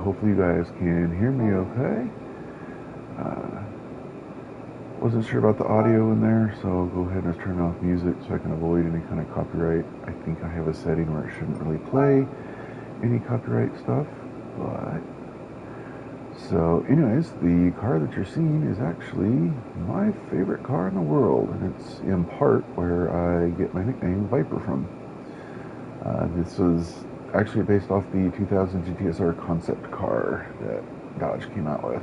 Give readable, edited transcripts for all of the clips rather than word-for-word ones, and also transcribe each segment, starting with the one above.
hopefully you guys can hear me okay. Wasn't sure about the audio in there, so I'll go ahead and just turn off music so I can avoid any kind of copyright. I think I have a setting where it shouldn't really play any copyright stuff, but... So anyways, the car that you're seeing is actually my favorite car in the world, and it's in part where I get my nickname Viper from. This was actually based off the 2000 GT7 concept car that Dodge came out with.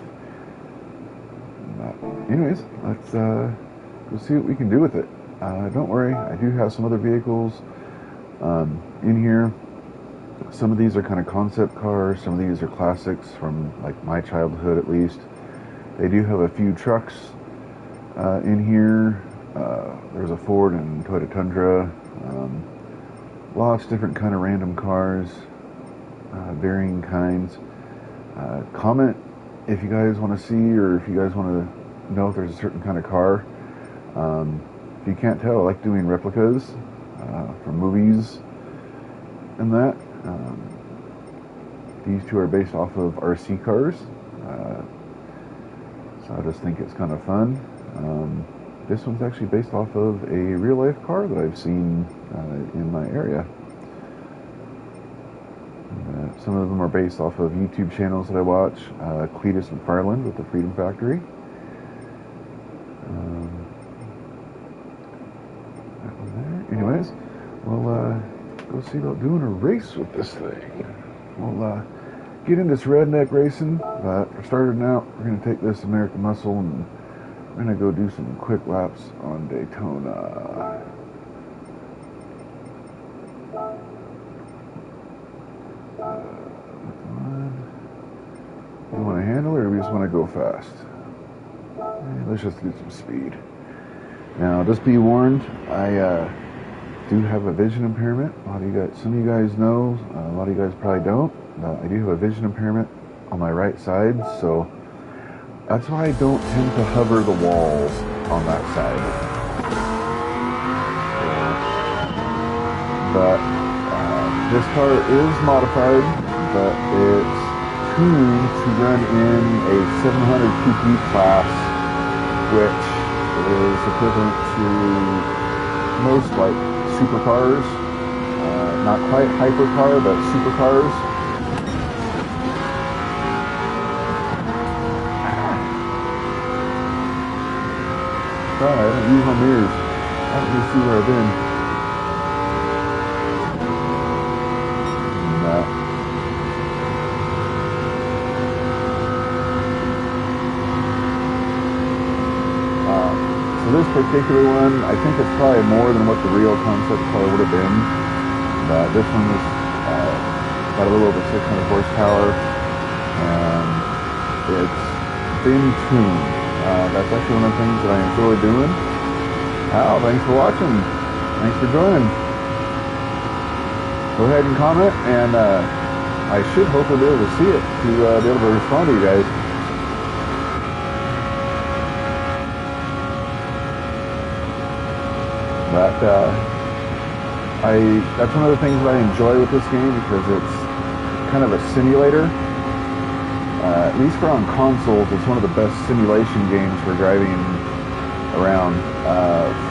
But anyways, let's go see what we can do with it. Don't worry, I do have some other vehicles in here. Some of these are kind of concept cars, some of these are classics from like my childhood at least. They do have a few trucks in here. There's a Ford and Toyota Tundra. Lots of different kind of random cars, varying kinds. Comment if you guys want to see, or if you guys want to know if there's a certain kind of car. If you can't tell, I like doing replicas from movies and that. These two are based off of RC cars, so I just think it's kind of fun. This one's actually based off of a real-life car that I've seen in my area. Some of them are based off of YouTube channels that I watch. Cletus McFarland with the Freedom Factory. That one there. Anyways, we'll go see about doing a race with this thing. We'll get into this redneck racing, but for starting out, we're going to take this American Muscle and we're going to go do some quick laps on Daytona. You want to handle it, or we just want to go fast? Let's just get some speed. Now, just be warned, I do have a vision impairment. A lot of you guys, some of you guys know, a lot of you guys probably don't. I do have a vision impairment on my right side, so that's why I don't tend to hover the walls on that side. But this car is modified, but it's tuned to run in a 700 pp class, which is equivalent to most like supercars, not quite hypercar, but supercars. Sorry, I don't use my mirrors. I don't really see where I've been. So this particular one, I think it's probably more than what the real concept car would have been. But this one was got a little over 600 horsepower, and it's been tuned. That's actually one of the things that I enjoy doing. Al, thanks for watching. Thanks for joining. Go ahead and comment, and I should hopefully be able to see it to be able to respond to you guys. But that's one of the things that I enjoy with this game, because it's kind of a simulator. At least for on consoles, it's one of the best simulation games for driving around.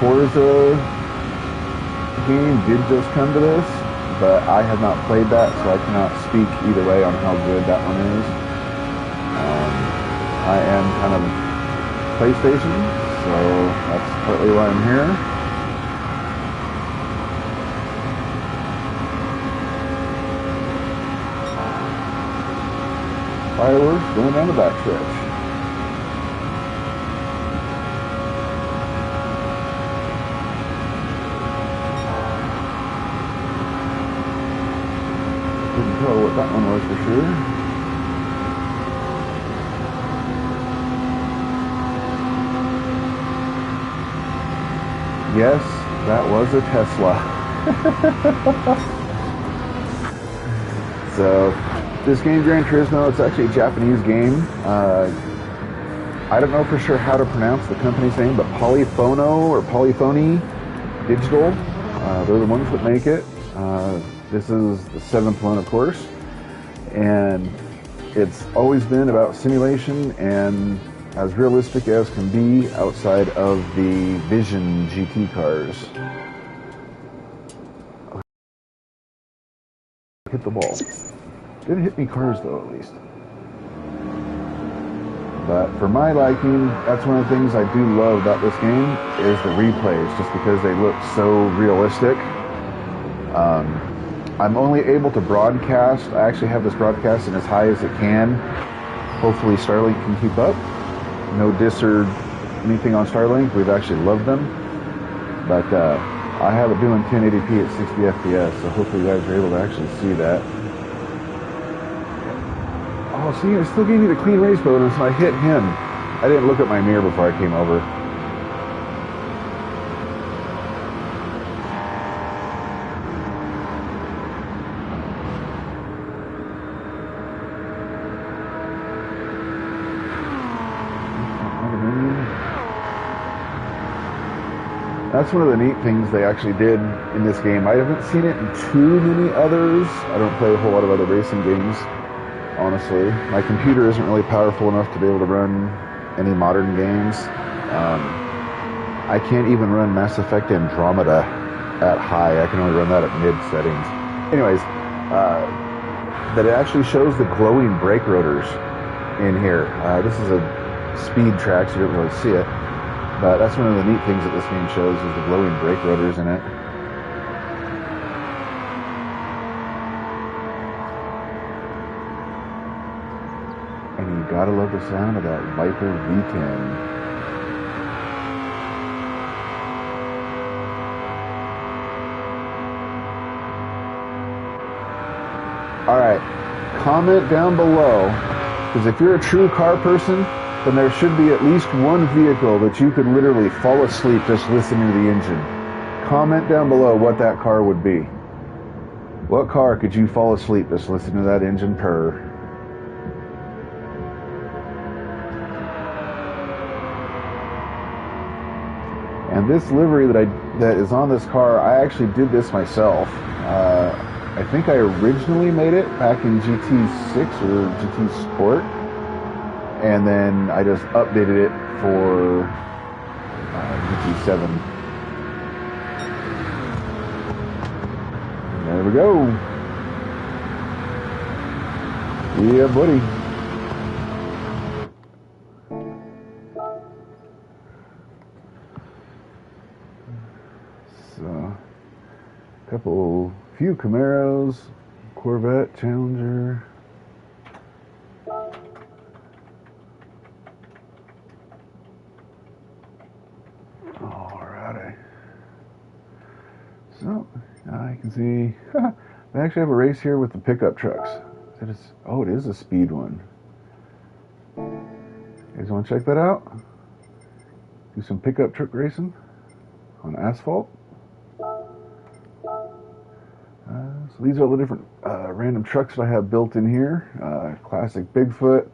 Forza game did just come to this, but I have not played that, so I cannot speak either way on how good that one is. I am kind of PlayStation, so that's partly why I'm here. Fireworks going down the backstretch. Couldn't tell what that one was for sure. Yes, that was a Tesla. So this game, Gran Turismo, it's actually a Japanese game. I don't know for sure how to pronounce the company's name, but Polyphono or Polyphony Digital, they're the ones that make it. This is the 7th one, of course. And It's always been about simulation and as realistic as can be outside of the Vision GT cars. Hit the ball. Didn't hit any cars though, at least. But for my liking, that's one of the things I do love about this game is the replays, just because they look so realistic. I'm only able to broadcast. I actually have this broadcasting as high as it can. Hopefully Starlink can keep up. No diss or anything on Starlink. We've actually loved them. But I have it doing 1080p at 60 FPS, so hopefully you guys are able to actually see that. Oh, see, it still gave me the clean race bonus, and I hit him. I didn't look at my mirror before I came over. That's one of the neat things they actually did in this game. I haven't seen it in too many others. I don't play a whole lot of other racing games, honestly. My computer isn't really powerful enough to be able to run any modern games. I can't even run Mass Effect Andromeda at high. I can only run that at mid settings. Anyways, that it actually shows the glowing brake rotors in here. This is a speed track, so you don't really see it. But that's one of the neat things that this game shows is the glowing brake rotors in it. And you gotta love the sound of that Viper V10. Alright, comment down below, because if you're a true car person, then there should be at least one vehicle that you could literally fall asleep just listening to the engine. Comment down below what that car would be. What car could you fall asleep just listening to that engine purr? And this livery that is on this car, I actually did this myself. I think I originally made it back in GT6 or GT Sport. And then I just updated it for GT7. There we go. Yeah, buddy. So, few Camaros, Corvette, Challenger. So, I can see, they actually have a race here with the pickup trucks. Oh, it is a speed one. You guys want to check that out? Do some pickup truck racing on asphalt. So these are all the different random trucks that I have built in here. Classic Bigfoot.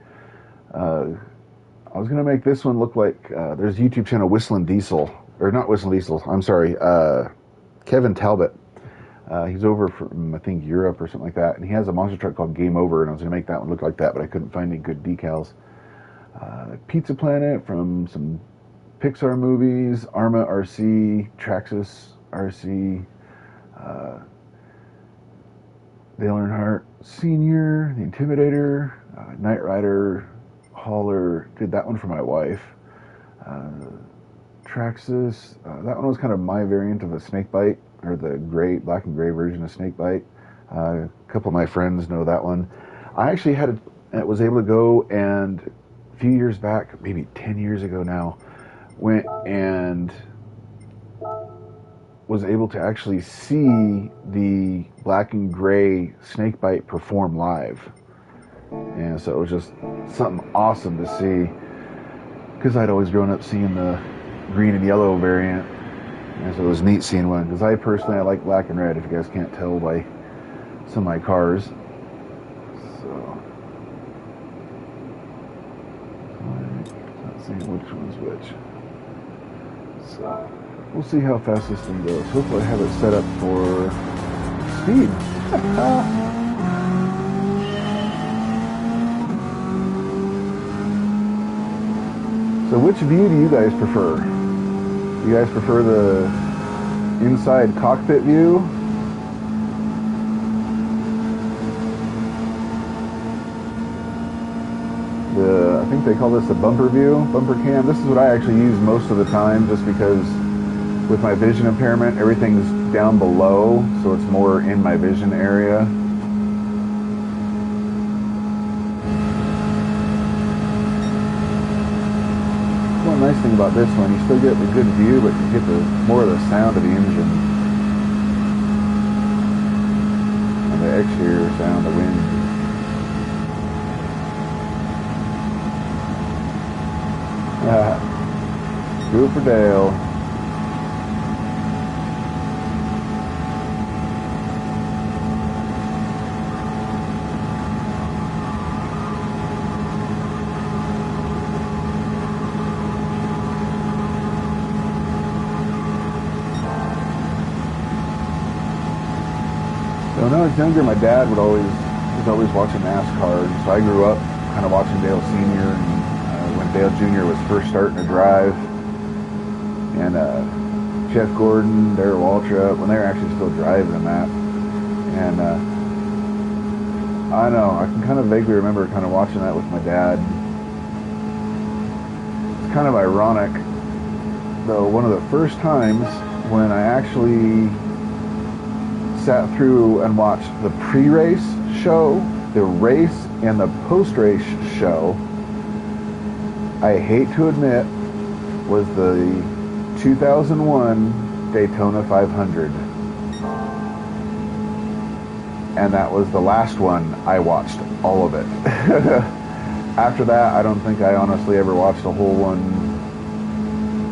I was going to make this one look like, there's a YouTube channel, Whistling Diesel. Or not Whistling Diesel, I'm sorry. Kevin Talbot. He's over from, I think, Europe or something like that. And he has a monster truck called Game Over, and I was going to make that one look like that, but I couldn't find any good decals. Pizza Planet from some Pixar movies, Arma RC, Traxxas RC, Dale Earnhardt Sr., The Intimidator, Knight Rider, Hauler, did that one for my wife. Traxxas, that one was kind of my variant of a snakebite, or the black and gray version of snakebite. A couple of my friends know that one. I actually was able to go and a few years back, maybe 10 years ago now, went and was able to actually see the black and gray snakebite perform live. And so it was just something awesome to see, because I'd always grown up seeing the green and yellow variant, and so it was neat seeing one, because I like black and red, if you guys can't tell by some of my cars. So not seeing which one's which. So we'll see how fast this thing goes. Hopefully I have it set up for speed. So which view do you guys prefer? Do you guys prefer the inside cockpit view? I think they call this the bumper view, bumper cam. This is what I actually use most of the time, just because with my vision impairment, everything's down below, so it's more in my vision area. One nice thing about this one, you still get the good view, but you get the more of the sound of the engine and the exterior sound, the wind. Good for Dale. So when I was younger, my dad was always watching NASCAR, and so I grew up kind of watching Dale Sr. and when Dale Jr. was first starting to drive, and Jeff Gordon, Darrell Waltrip, when they were actually still driving them at. And I know, I can kind of vaguely remember kind of watching that with my dad. It's kind of ironic, though, one of the first times when I actually sat through and watched the pre-race show, the race, and the post-race show, I hate to admit, was the 2001 Daytona 500. And that was the last one I watched, all of it. After that, I don't think I honestly ever watched a whole one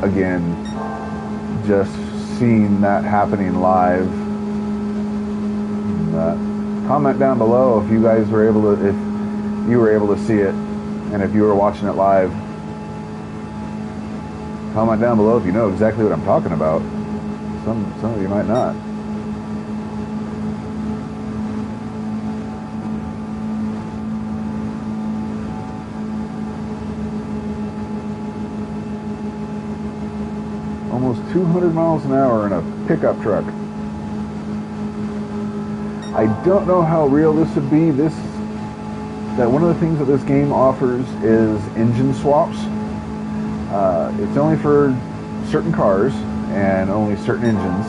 again. Just seeing that happening live. Comment down below if you guys were able to, if you were able to see it, and if you were watching it live. Comment down below if you know exactly what I'm talking about. Some of you might not. Almost 200 miles an hour in a pickup truck. I don't know how real this would be. That one of the things that this game offers is engine swaps. It's only for certain cars and only certain engines.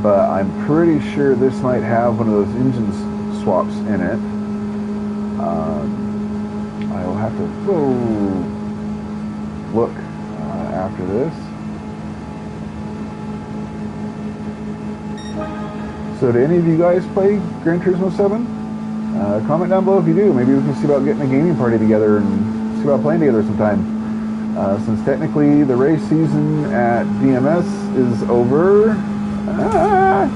But I'm pretty sure this might have one of those engine swaps in it. I will have to look after this. So do any of you guys play Gran Turismo 7? Comment down below if you do. Maybe we can see about getting a gaming party together and see about playing together sometime. Since technically the race season at DMS is over. I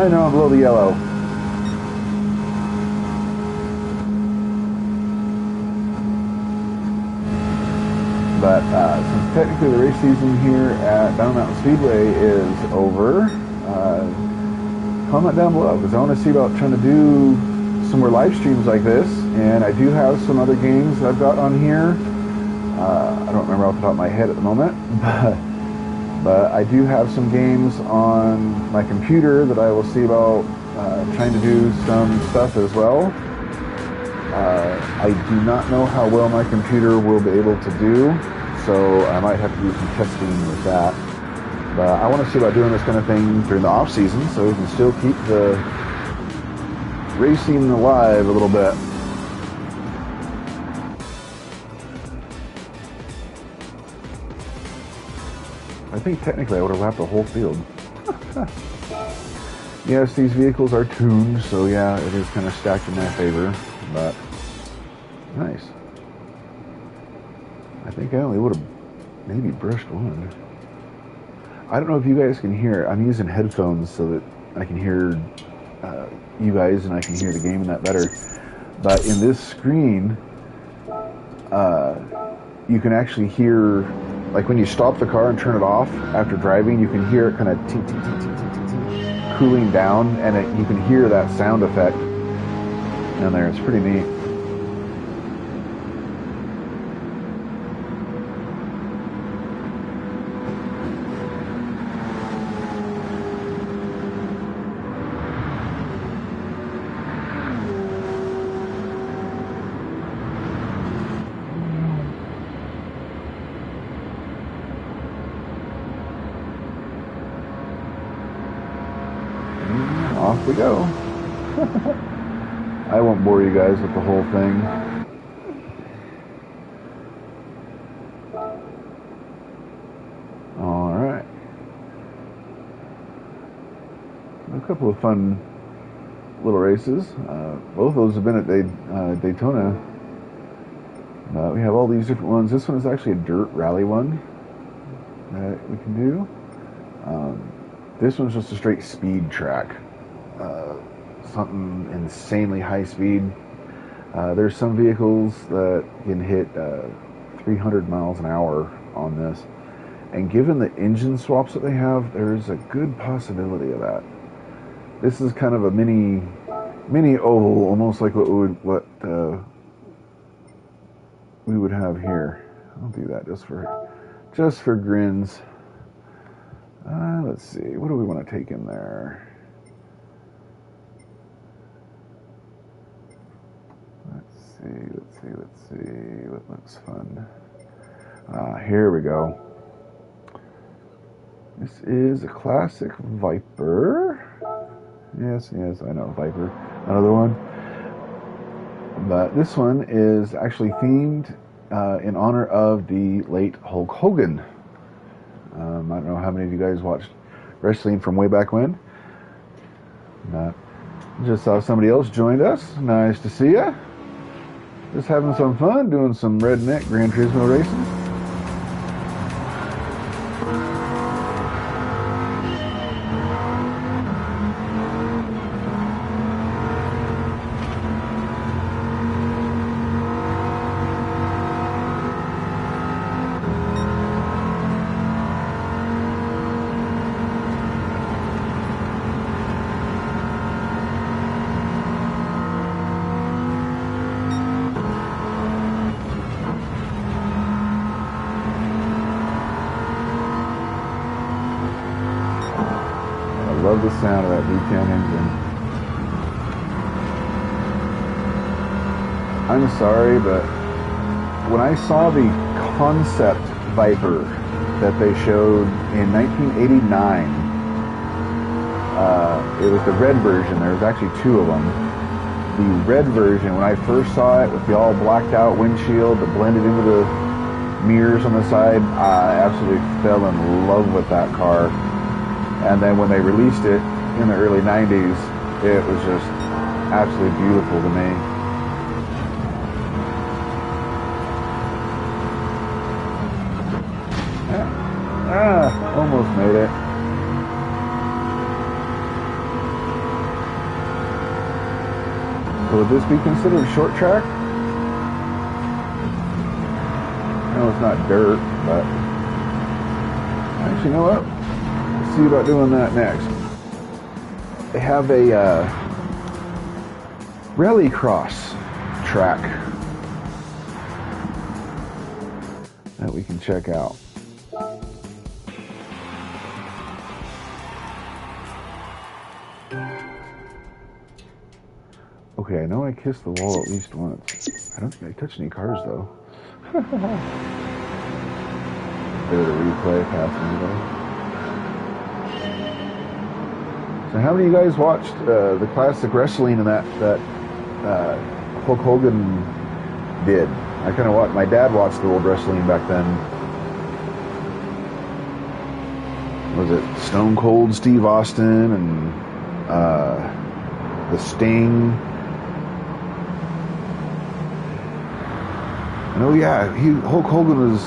know I'm below the yellow. But since technically the race season here at Battle Mountain Speedway is over, comment down below, because I want to see about trying to do some more live streams like this. And I do have some other games that I've got on here. I don't remember off the top of my head at the moment, but I do have some games on my computer that I will see about trying to do some stuff as well. I do not know how well my computer will be able to do, so I might have to do some testing with that. But I want to see about doing this kind of thing during the off season, so we can still keep the racing alive a little bit. I think technically I would have lapped the whole field. Yes, these vehicles are tuned, so yeah, it is kind of stacked in my favor, but nice. I think I only would have maybe brushed one. I don't know if you guys can hear. I'm using headphones so that I can hear you guys and I can hear the game and that better. But in this screen, you can actually hear, like when you stop the car and turn it off after driving, you can hear it kind of cooling down, and you can hear that sound effect in there. It's pretty neat. off we go. I won't bore you guys with the whole thing. Alright. A couple of fun little races. Both of those have been at Daytona. We have all these different ones. This one is actually a dirt rally one that we can do. This one's just a straight speed track. Something insanely high speed. There's some vehicles that can hit 300 miles an hour on this. And given the engine swaps that they have, there's a good possibility of that. This is kind of a mini oval, almost like what we would have here. I'll do that just for grins. Let's see, what do we want to take in there? Let's see. What looks fun? Here we go. This is a classic Viper. Yes, I know, Viper. Another one. But this one is actually themed in honor of the late Hulk Hogan. I don't know how many of you guys watched wrestling from way back when. Just saw somebody else joined us. Nice to see ya. Just having some fun doing some redneck Gran Turismo racing. Love the sound of that V10 engine. I'm sorry, but when I saw the concept Viper that they showed in 1989, it was the red version. There was actually two of them. The red version, when I first saw it with the all blacked out windshield that blended into the mirrors on the side, I absolutely fell in love with that car. And then when they released it in the early 90s, it was just absolutely beautiful to me. Almost made it. So would this be considered short track? No, it's not dirt, but actually, you know what? See about doing that next. They have a rallycross track that we can check out. Okay, I know I kissed the wall at least once. I don't think I touched any cars though. Bit of a replay passing today. So how many of you guys watched the classic wrestling and that Hulk Hogan did? I kind of watched. My dad watched the old wrestling back then. Was it Stone Cold Steve Austin and the Sting? And oh yeah, Hulk Hogan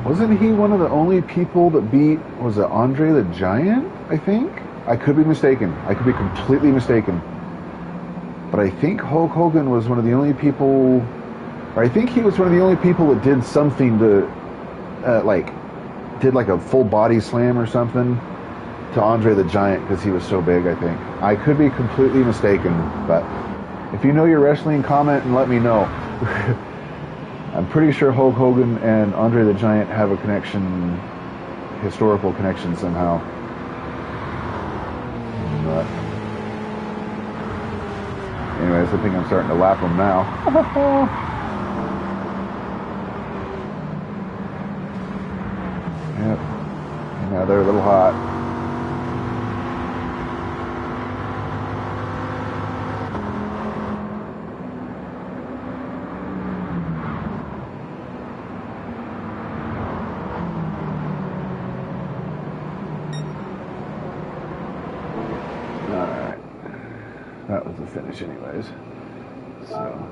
wasn't he one of the only people that beat, was it Andre the Giant, I think? I could be mistaken. I could be completely mistaken. But I think Hulk Hogan was one of the only people, or I think he was one of the only people that did something to, did like a full body slam or something to Andre the Giant because he was so big, I think. I could be completely mistaken, but if you know your wrestling, comment and let me know. I'm pretty sure Hulk Hogan and Andre the Giant have a connection, historical connection somehow. But anyways, I think I'm starting to lap them now. Yep. Yeah, they're a little hot. finish anyways. So,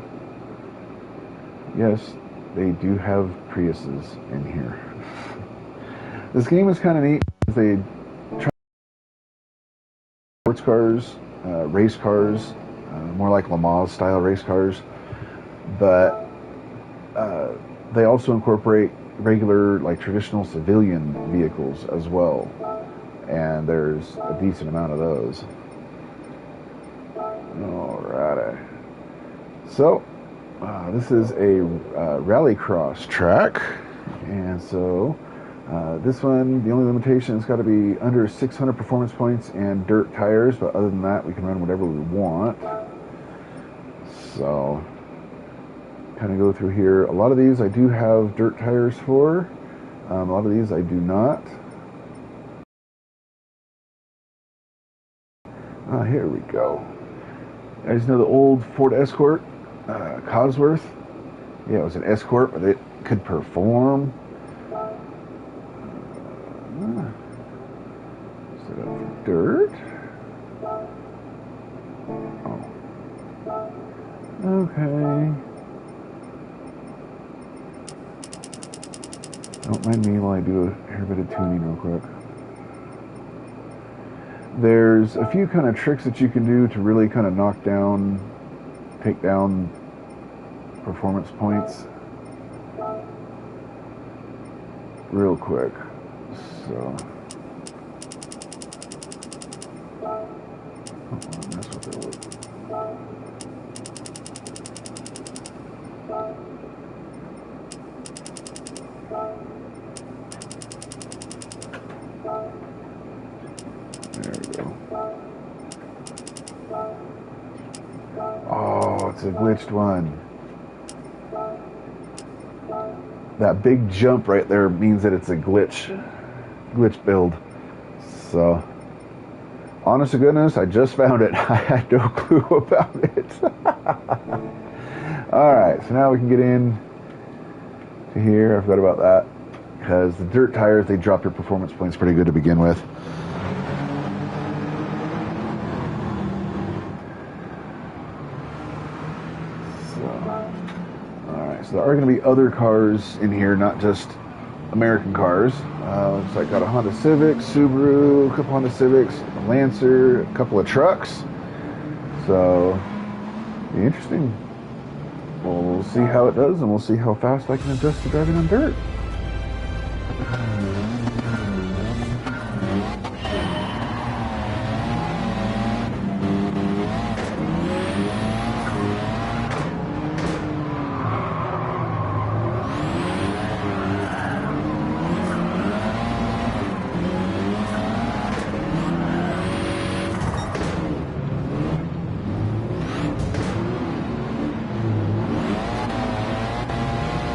yes, they do have Priuses in here. This game is kind of neat. They try sports cars, race cars, more like Le Mans style race cars, but they also incorporate regular, like traditional civilian vehicles as well, and there's a decent amount of those. Alrighty. So, this is a rallycross track, and so this one, the only limitation has got to be under 600 performance points and dirt tires, but other than that, we can run whatever we want. So, kind of go through here. A lot of these I do have dirt tires for. A lot of these I do not. Here we go. You guys know the old Ford Escort, Cosworth? Yeah, it was an Escort where it could perform. Set up for dirt. Oh. Okay. Don't mind me while I do a hair bit of tuning real quick. There's a few kind of tricks that you can do to really kind of take down performance points real quick. So, that's what they're with. There we go. Oh, it's a glitched one. That big jump right there means that it's a glitch build. So, honest to goodness, I just found it. I had no clue about it. Alright, so now we can get in to here. I forgot about that. Because the dirt tires, they drop your performance points pretty good to begin with. So there are going to be other cars in here, not just American cars. Looks like got a Honda Civic, Subaru, a couple Honda Civics, a Lancer, a couple of trucks. So, be interesting. Well, we'll see how it does, and we'll see how fast I can adjust to driving on dirt.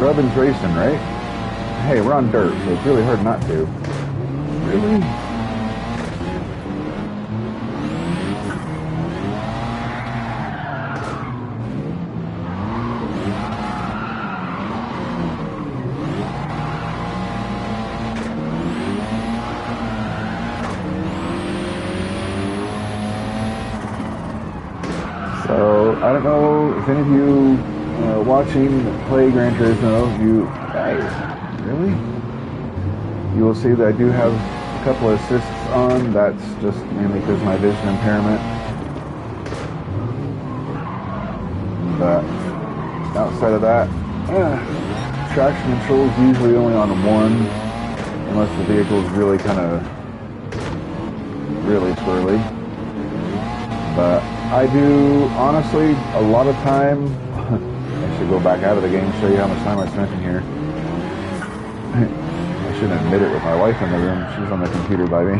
Robin's racing, right? Hey, we're on dirt, so it's really hard not to. Really? So, I don't know if any of you watching play Gran Turismo, you guys, really? You will see that I do have a couple of assists on. That's just mainly because of my vision impairment. But outside of that, traction control is usually only on one, unless the vehicle is really really swirly. But I do, honestly, a lot of time. I should go back out of the game and show you how much time I spent in here. I shouldn't admit it with my wife in the room. She's on the computer by me.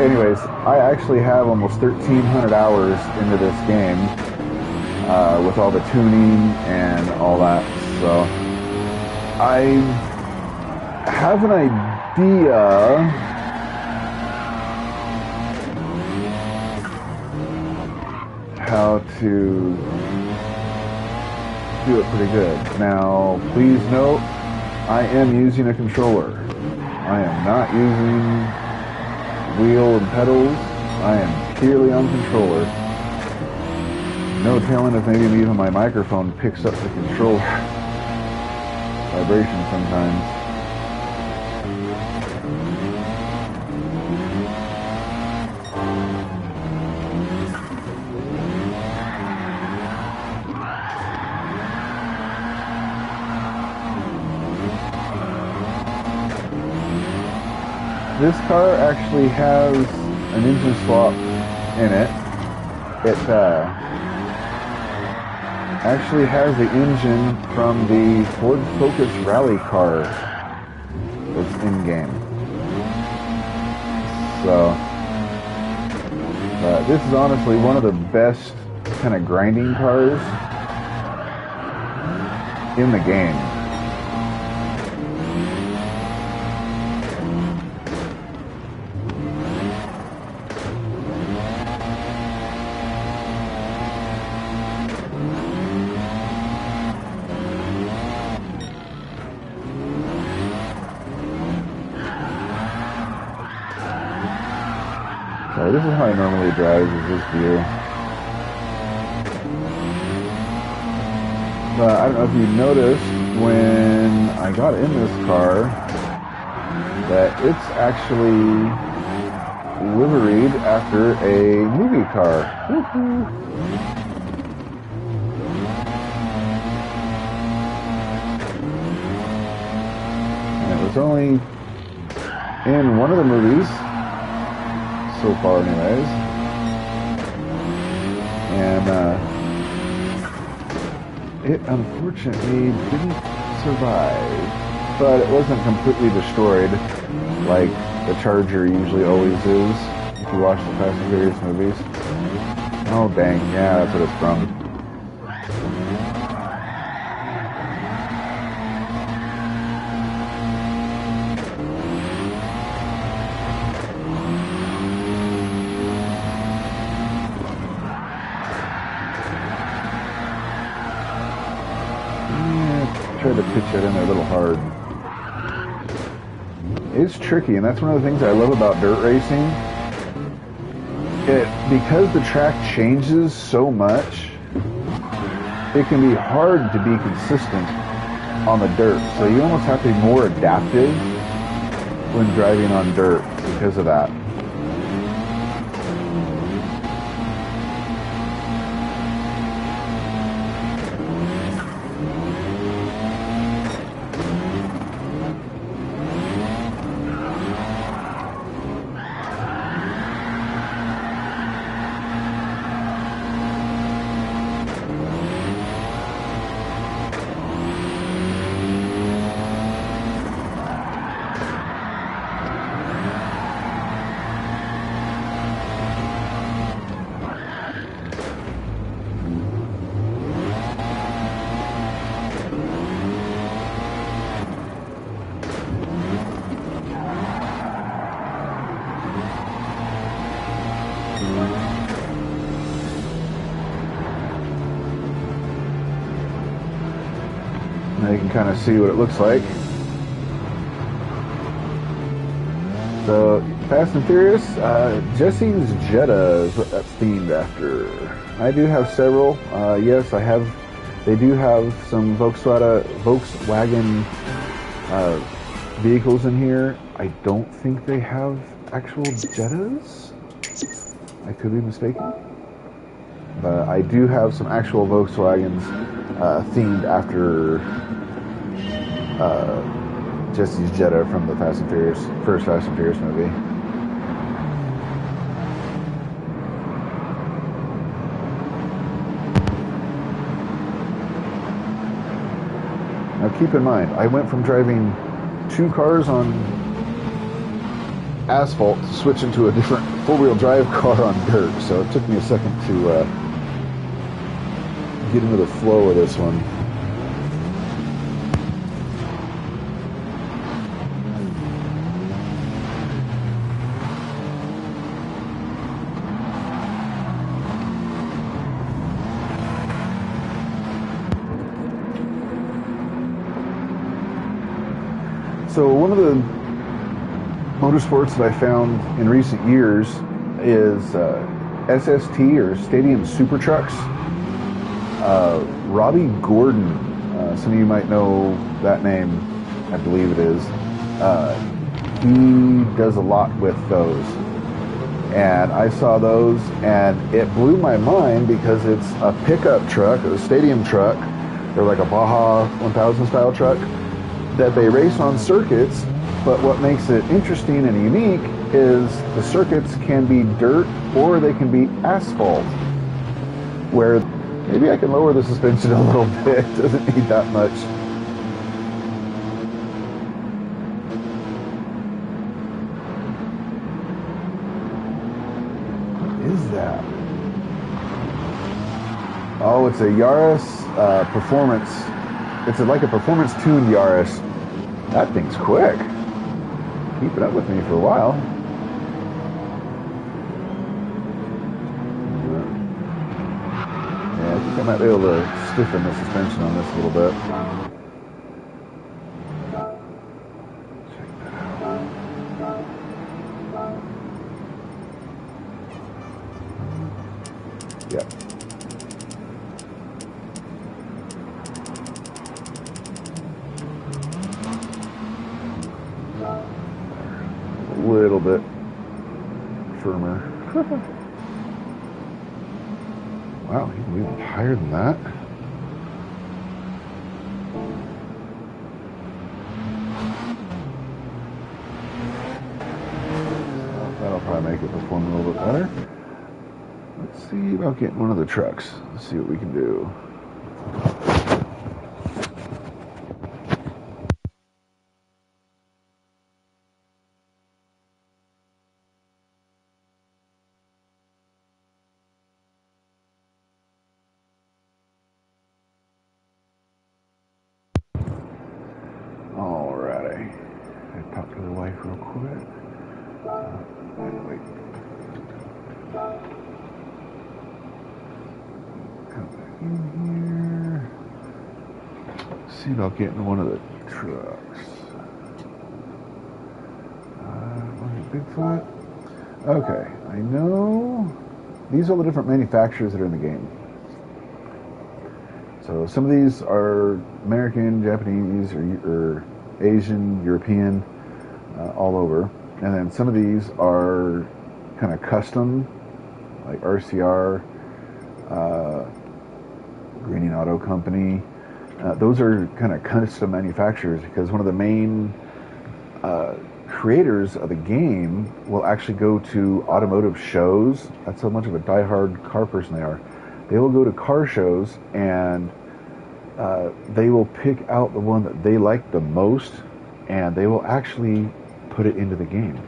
Anyways, I actually have almost 1,300 hours into this game with all the tuning and all that. So I have an idea how to do it pretty good. Now, please note, I am using a controller. I am not using wheel and pedals. I am purely on controller. no telling if maybe even my microphone picks up the control vibration sometimes. This car actually has an engine swap in it. It actually has the engine from the Ford Focus rally car that's in game. So this is honestly one of the best kind of grinding cars in the game. So this is how I normally drive, is this view. But I don't know if you noticed when I got in this car that it's actually liveried after a movie car. Woo-hoo. And it was only in one of the movies so far anyways, and it unfortunately didn't survive, but it wasn't completely destroyed like the Charger usually always is if you watch the Fast and Furious movies. Oh dang, yeah, that's what it's from. Tried to pitch it in there a little hard. It's tricky, and that's one of the things I love about dirt racing. Because the track changes so much, it can be hard to be consistent on the dirt. So you almost have to be more adaptive when driving on dirt because of that. Now you can kind of see what it looks like. So, Fast and Furious, Jesse's Jetta is what that's themed after. I do have several. Yes, they do have some Volkswagen vehicles in here. I don't think they have actual Jettas. I could be mistaken. But I do have some actual Volkswagens themed after Jesse's Jetta from the first Fast and Furious movie. Now keep in mind, I went from driving two cars on asphalt to switch into a different four-wheel drive car on dirt, so it took me a second to get into the flow of this one. So one of the motorsports that I found in recent years is SST or Stadium Super Trucks. Robbie Gordon. Some of you might know that name. I believe it is. He does a lot with those. And I saw those, and it blew my mind because it's a pickup truck, a stadium truck, or like a Baja 1000 style truck that they race on circuits. But what makes it interesting and unique is the circuits can be dirt or they can be asphalt, where maybe I can lower the suspension a little bit. It doesn't need that much. What is that? Oh, it's a Yaris Performance. It's like a performance-tuned Yaris. That thing's quick. Keep it up with me for a while. Yeah, I think I might be able to stiffen the suspension on this a little bit. Check that out. Yep. A little bit firmer. Wow, you can move even higher than that. That'll probably make it perform a little bit better. Let's see about getting one of the trucks. Let's see what we can do. Alrighty. I talk to the wife real quick. Wait. Come back in here. See about getting one of the trucks. Bigfoot. Okay, I know these are the different manufacturers that are in the game. So some of these are American, Japanese, or Asian, European, all over. And then some of these are kind of custom, like RCR, Greening Auto Company. Those are kind of custom manufacturers because one of the main creators of the game will actually go to automotive shows. That's how much of a diehard car person they are. They will go to car shows and they will pick out the one that they like the most and they will actually put it into the game.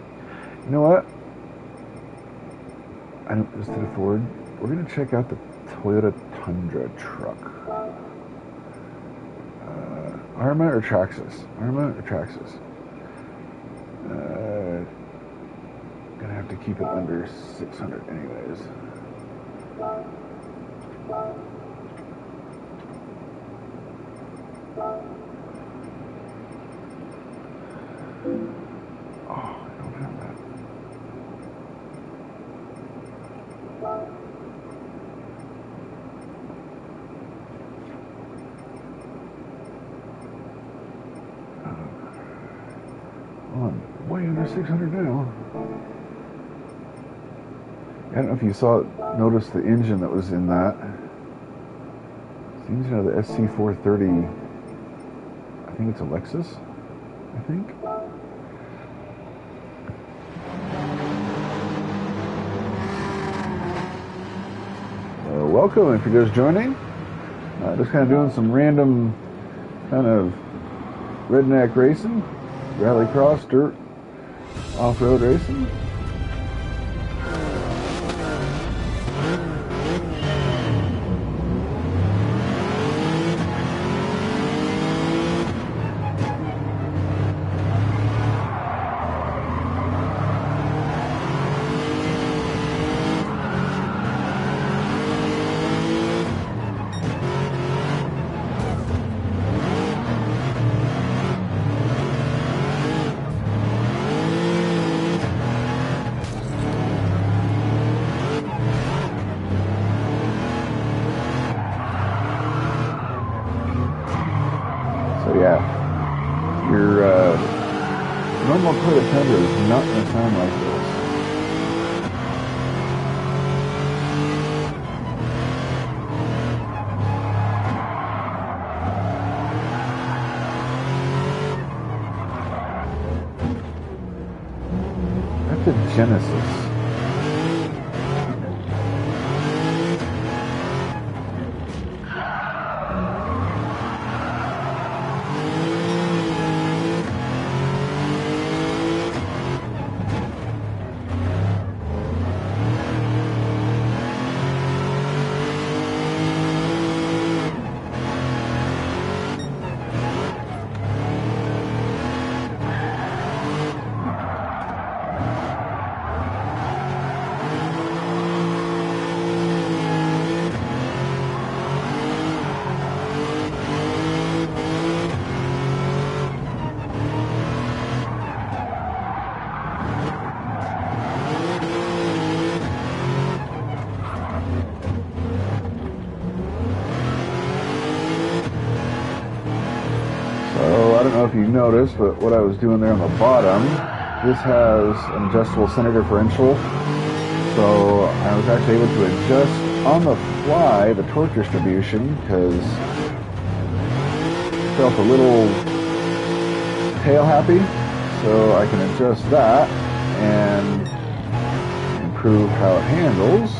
You know what? Instead of Ford, we're going to check out the Toyota Tundra truck. Arma or Traxxas? Arma or Traxxas? Gonna have to keep it under 600 anyways. Oh, I don't have that. I'm way under 600 now. I don't know if you noticed the engine that was in that. It's the engine of the SC430. I think it's a Lexus, I think. Welcome if you're just joining. Just kind of doing some random kind of redneck racing, rallycross, dirt, off-road racing. So yeah, your normal toilet tender is not going to sound like this. That's a Genesis. So I don't know if you noticed, but what I was doing there on the bottom, this has an adjustable center differential. So I was actually able to adjust on the fly the torque distribution because it felt a little tail happy. So I can adjust that and improve how it handles.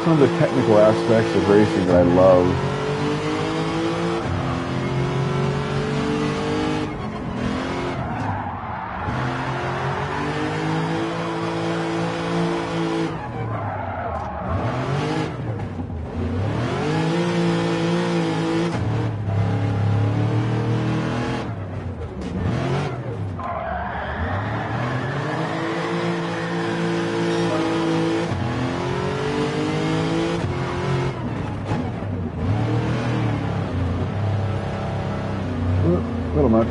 Some of the technical aspects of racing that I love. A little much.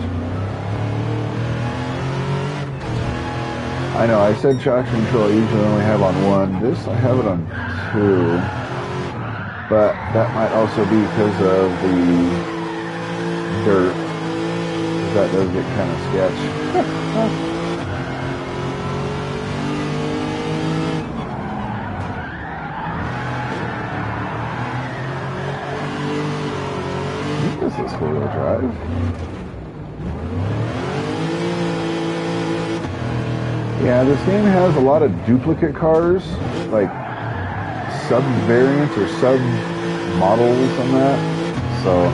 I know, I said traction control I usually only have on one. This, I have it on two. But that might also be because of the dirt. That does get kind of sketch. This is four-wheel drive. Yeah, this game has a lot of duplicate cars, like sub-variants or sub-models on that. So,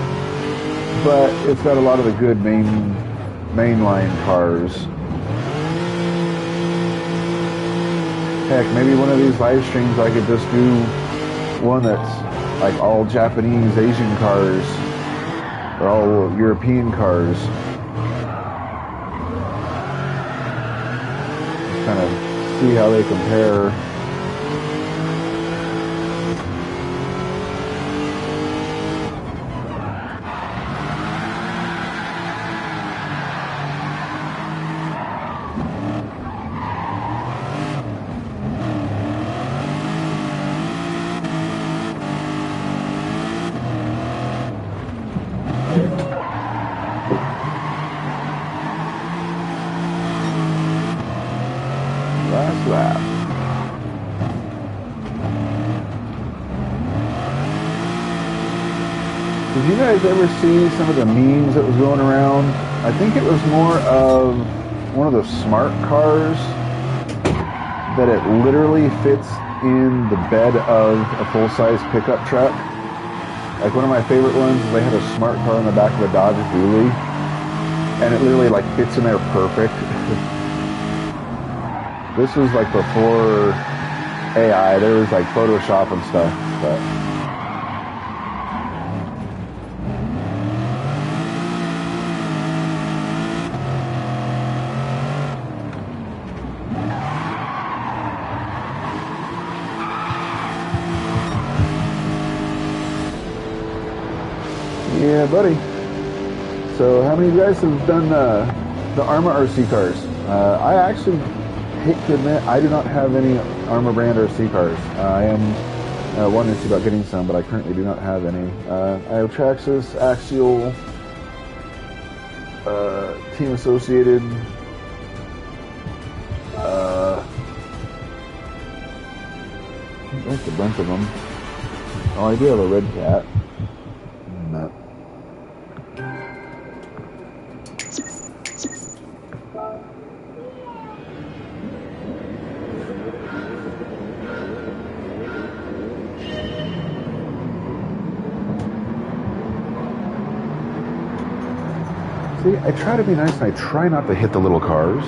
but it's got a lot of the good mainline cars. Heck, maybe one of these live streams I could just do one that's like all Japanese, Asian cars, or all European cars. Kind of see how they compare. Last lap. Did you guys ever see some of the memes that was going around? I think it was more of one of the smart cars that it literally fits in the bed of a full-size pickup truck. Like one of my favorite ones is they had a smart car in the back of a Dodge Dually, and it literally like fits in there perfect. This was like before AI. There was like Photoshop and stuff, but yeah, buddy. So how many of you guys have done the Arma RC cars? I actually hate to admit I do not have any Arma brand RC cars. I am one issue about getting some, but I currently do not have any. I have Traxxas, Axial, Team Associated, I think a bunch of them. Oh, I do have a Red Cat. No. See, I try to be nice and I try not to hit the little cars.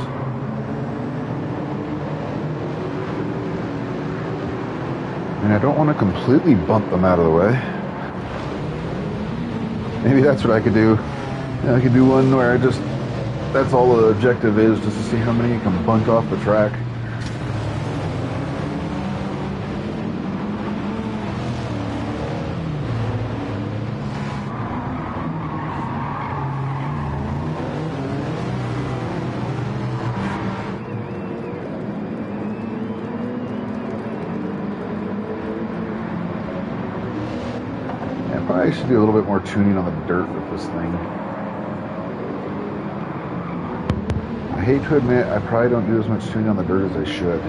And I don't want to completely bump them out of the way. Maybe that's what I could do. I could do one where I just, that's all the objective is, just to see how many you can bunt off the track. I should do a little bit more tuning on the dirt with this thing. I hate to admit, I probably don't do as much tuning on the dirt as I should.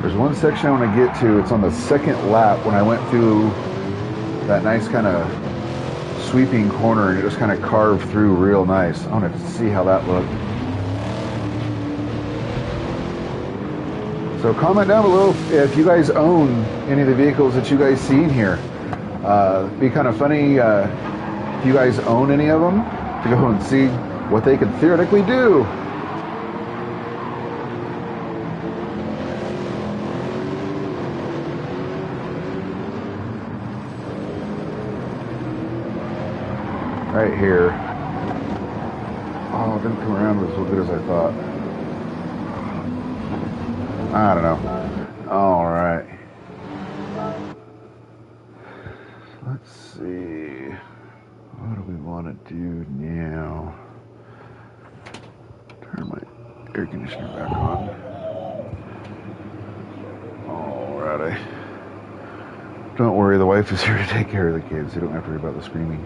There's one section I want to get to, it's on the second lap when I went through that nice kind of sweeping corner and it just kind of carved through real nice. I want to see how that looked. So comment down below if you guys own any of the vehicles that you guys see in here. It'd be kind of funny if you guys own any of them to go and see what they could theoretically do. Right here. Oh, it didn't come around as good as I thought. I don't know. All right. Let's see. What do we want to do now? Turn my air conditioner back on. Alrighty. Don't worry, the wife is here to take care of the kids. You don't have to worry about the screaming.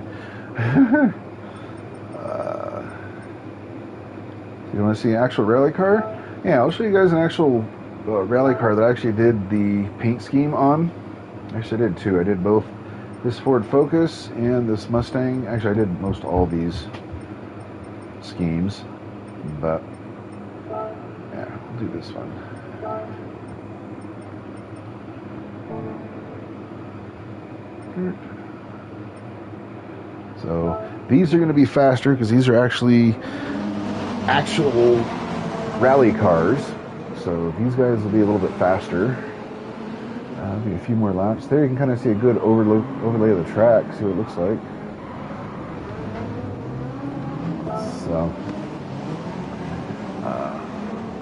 You want to see an actual rally car? Yeah, I'll show you guys an actual rally car that I actually did the paint scheme on. Actually, I did two. I did both this Ford Focus and this Mustang. Actually, I did most all these schemes, but yeah, I'll do this one. So these are going to be faster because these are actual rally cars. So these guys will be a little bit faster. Maybe a few more laps. There you can kind of see a good overlay of the track, see what it looks like. So,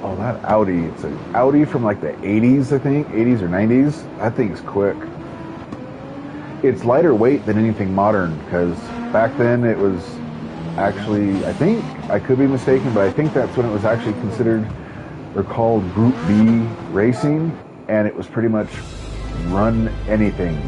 oh, that Audi, it's an Audi from like the 80s, I think, 80s or 90s. That thing's quick. It's lighter weight than anything modern, because back then it was actually, I think, I could be mistaken, but I think that's when it was actually considered or called Group B racing, and it was pretty much run anything.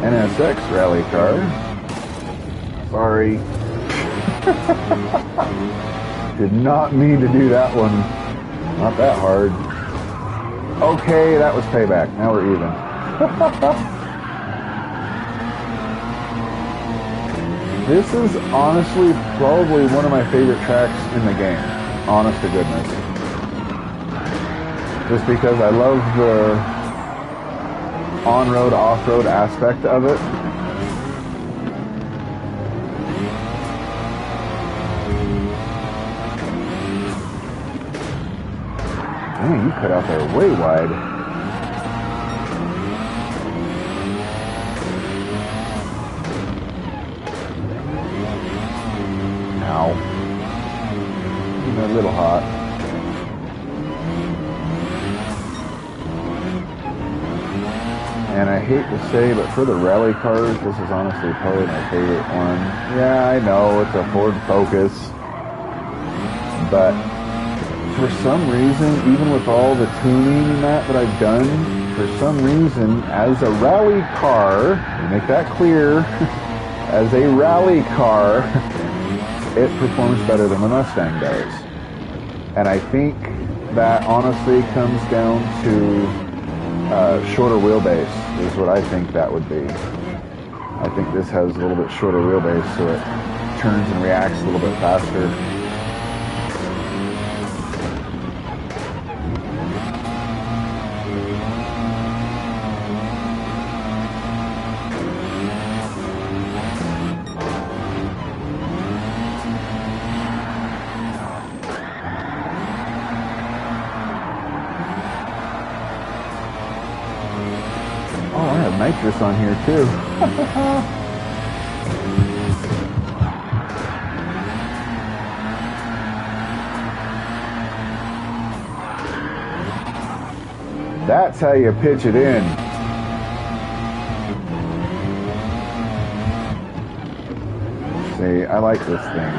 NSX rally car. Sorry. Did not mean to do that one. Not that hard. Okay, that was payback. Now we're even. This is honestly probably one of my favorite tracks in the game. Honest to goodness. Just because I love the on-road, off-road aspect of it. Dang, you cut out there way wide. And I hate to say, but for the rally cars, this is honestly probably my favorite one. Yeah, I know, it's a Ford Focus. But for some reason, even with all the tuning and that I've done, for some reason, as a rally car, to make that clear, as a rally car, it performs better than the Mustang does. And I think that honestly comes down to shorter wheelbase is what I think that would be. I think this has a little bit shorter wheelbase, so it turns and reacts a little bit faster. Nitrous on here too. That's how you pitch it in. See, I like this thing.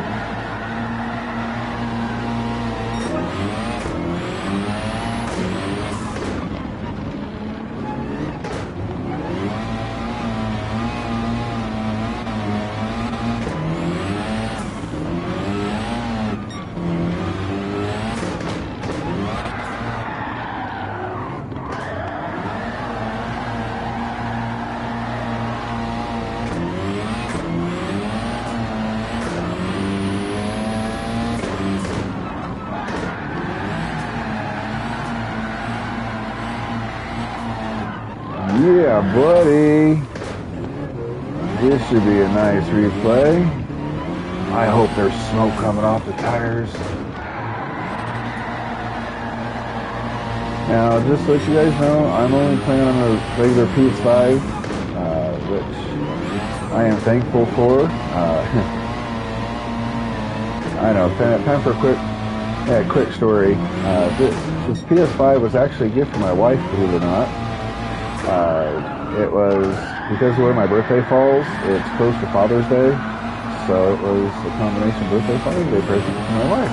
Yeah, buddy. This should be a nice replay. I hope there's smoke coming off the tires. Now, just to let you guys know, I'm only playing on a regular PS5, which I am thankful for. I know, time for a quick story. This PS5 was actually a gift from my wife, believe it or not. It was because of where my birthday falls. It's close to Father's Day, so it was a combination birthday Father's Day present for my wife.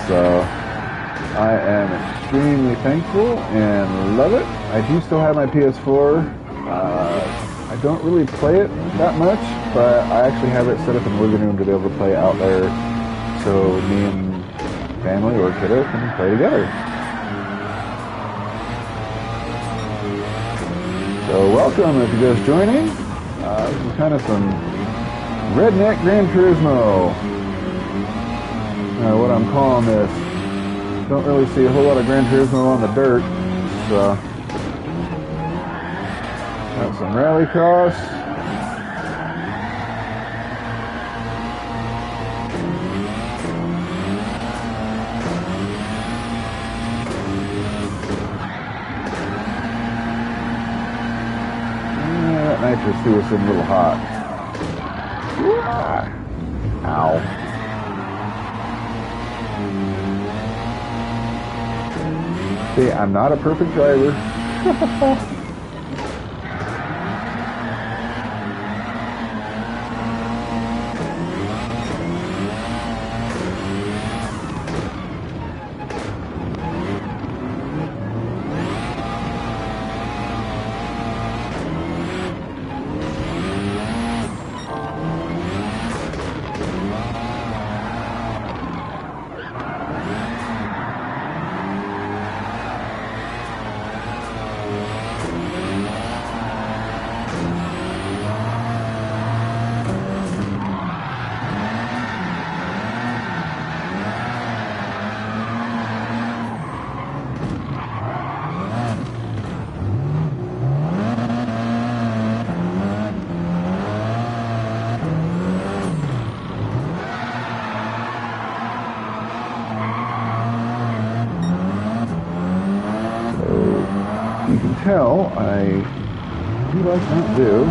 So I am extremely thankful and love it. I do still have my PS4. I don't really play it that much, but I actually have it set up in the living room to be able to play out there, so me and family or kiddo can play together. So welcome if you're just joining. This is kind of some redneck Gran Turismo. What I'm calling this. Don't really see a whole lot of Gran Turismo on the dirt. So got some rallycross. Nitrous too was a little hot. Ow. See, I'm not a perfect driver. Tell I do like that do.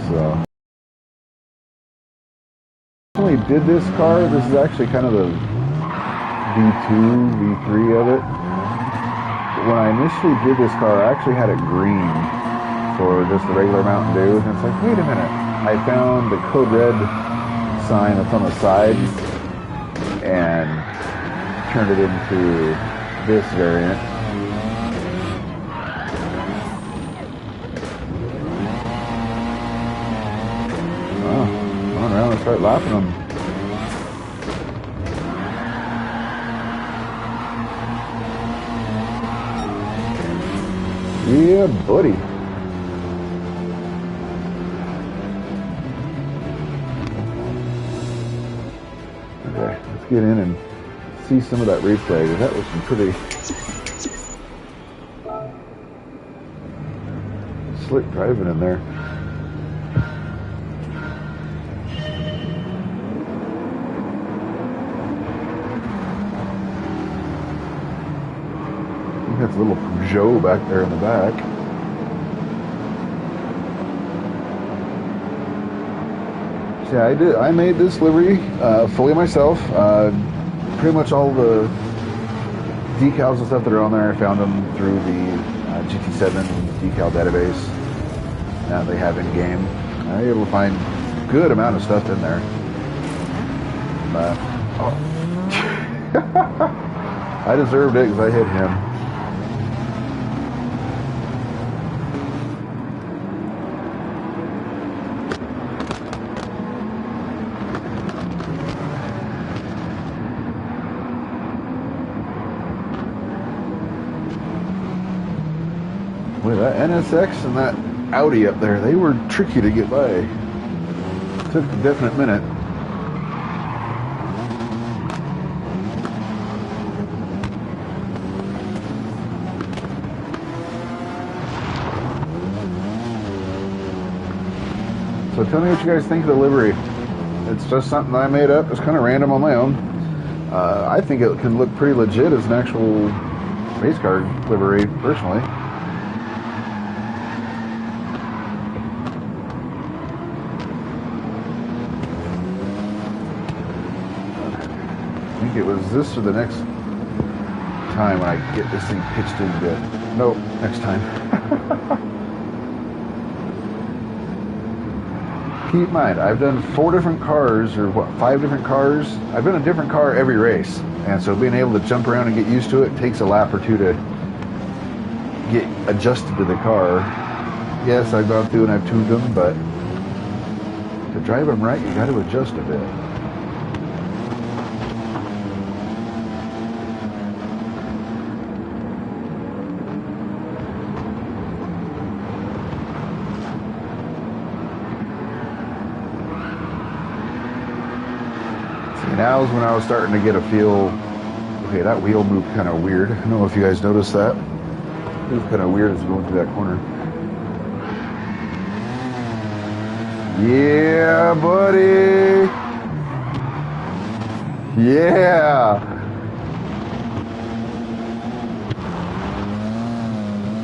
So I did this car. This is actually kind of the V2, V3 of it. But when I initially did this car, I actually had it green for just the regular Mountain Dew, and it's like, wait a minute. I found the Code Red sign that's on the side and turned it into this variant. Oh, run around and start lapping them. Yeah, buddy. Okay, let's get in and see some of that replay, because that was some pretty slick driving in there. I think that's a little Peugeot back there in the back. So yeah, I made this livery fully myself. Pretty much all the decals and stuff that are on there, I found them through the GT7 decal database that they have in game. I was able to find a good amount of stuff in there. Oh. I deserved it because I hit him. Boy, that NSX and that Audi up there, they were tricky to get by. It took a definite minute. So tell me what you guys think of the livery. It's just something I made up. It's kind of random on my own. I think it can look pretty legit as an actual race car livery, personally. I think it was this or the next time when I get this thing pitched in good. Nope, next time. Keep in mind, I've done 4 different cars, or what, 5 different cars. I've done a different car every race. And so being able to jump around and get used to it takes a lap or two to get adjusted to the car. Yes, I've gone through and I've tuned them, but to drive them right, you got to adjust a bit. Now's when I was starting to get a feel. Okay, that wheel moved kind of weird. I don't know if you guys noticed that. It was kind of weird as going through that corner. Yeah, buddy. Yeah.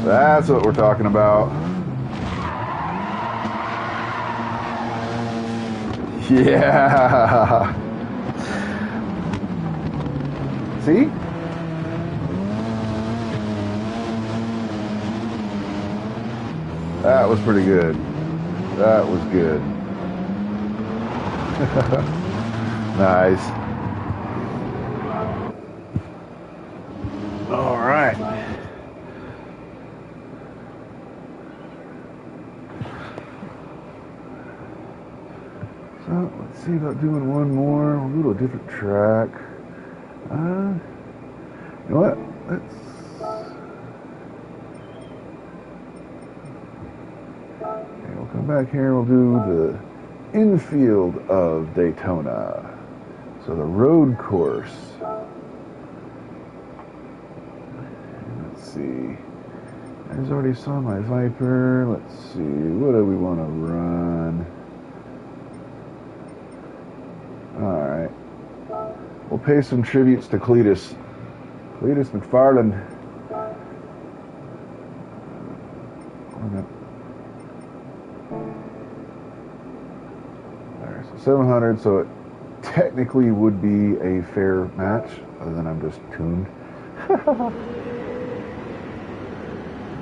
That's what we're talking about. Yeah. See? That was pretty good. That was good. Nice. All right. So let's see about doing one more. We'll go to a different track. You know what? Okay, we'll come back here. We'll do the infield of Daytona. So the road course. Let's see. I just already saw my Viper. Let's see. What do we want to run? Alright. We'll pay some tributes to Cletus. Cletus McFarland. There, so 700, so technically would be a fair match, other than I'm just tuned.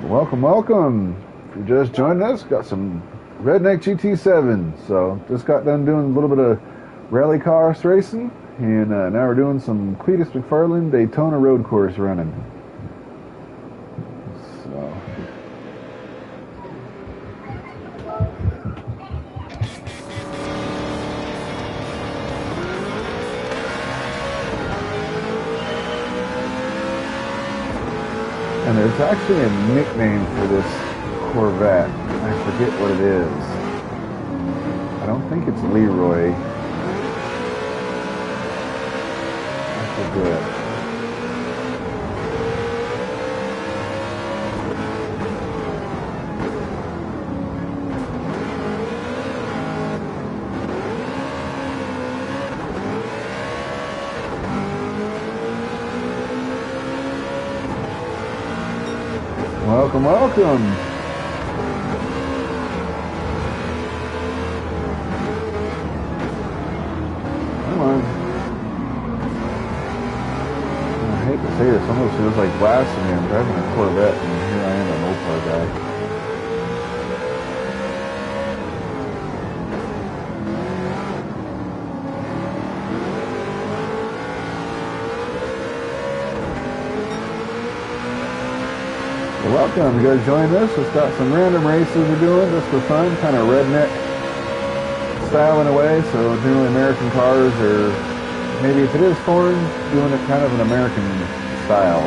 Welcome, welcome. If you just joined us, got some ReD-KneCk GT7. So just got done doing a little bit of rally cars racing, and now we're doing some Cletus McFarland Daytona road course running. So and there's actually a nickname for this Corvette. I forget what it is. I don't think it's Leroy. I forget. Welcome, welcome. Come on. I hate to say this, almost feels like blasphemy. I'm driving a Corvette and here I am, an Opar guy. Welcome, you guys join us. It's got some random races we're doing just for fun, kind of redneck style in a way. So generally American cars, or maybe if it is foreign, doing it kind of an American style.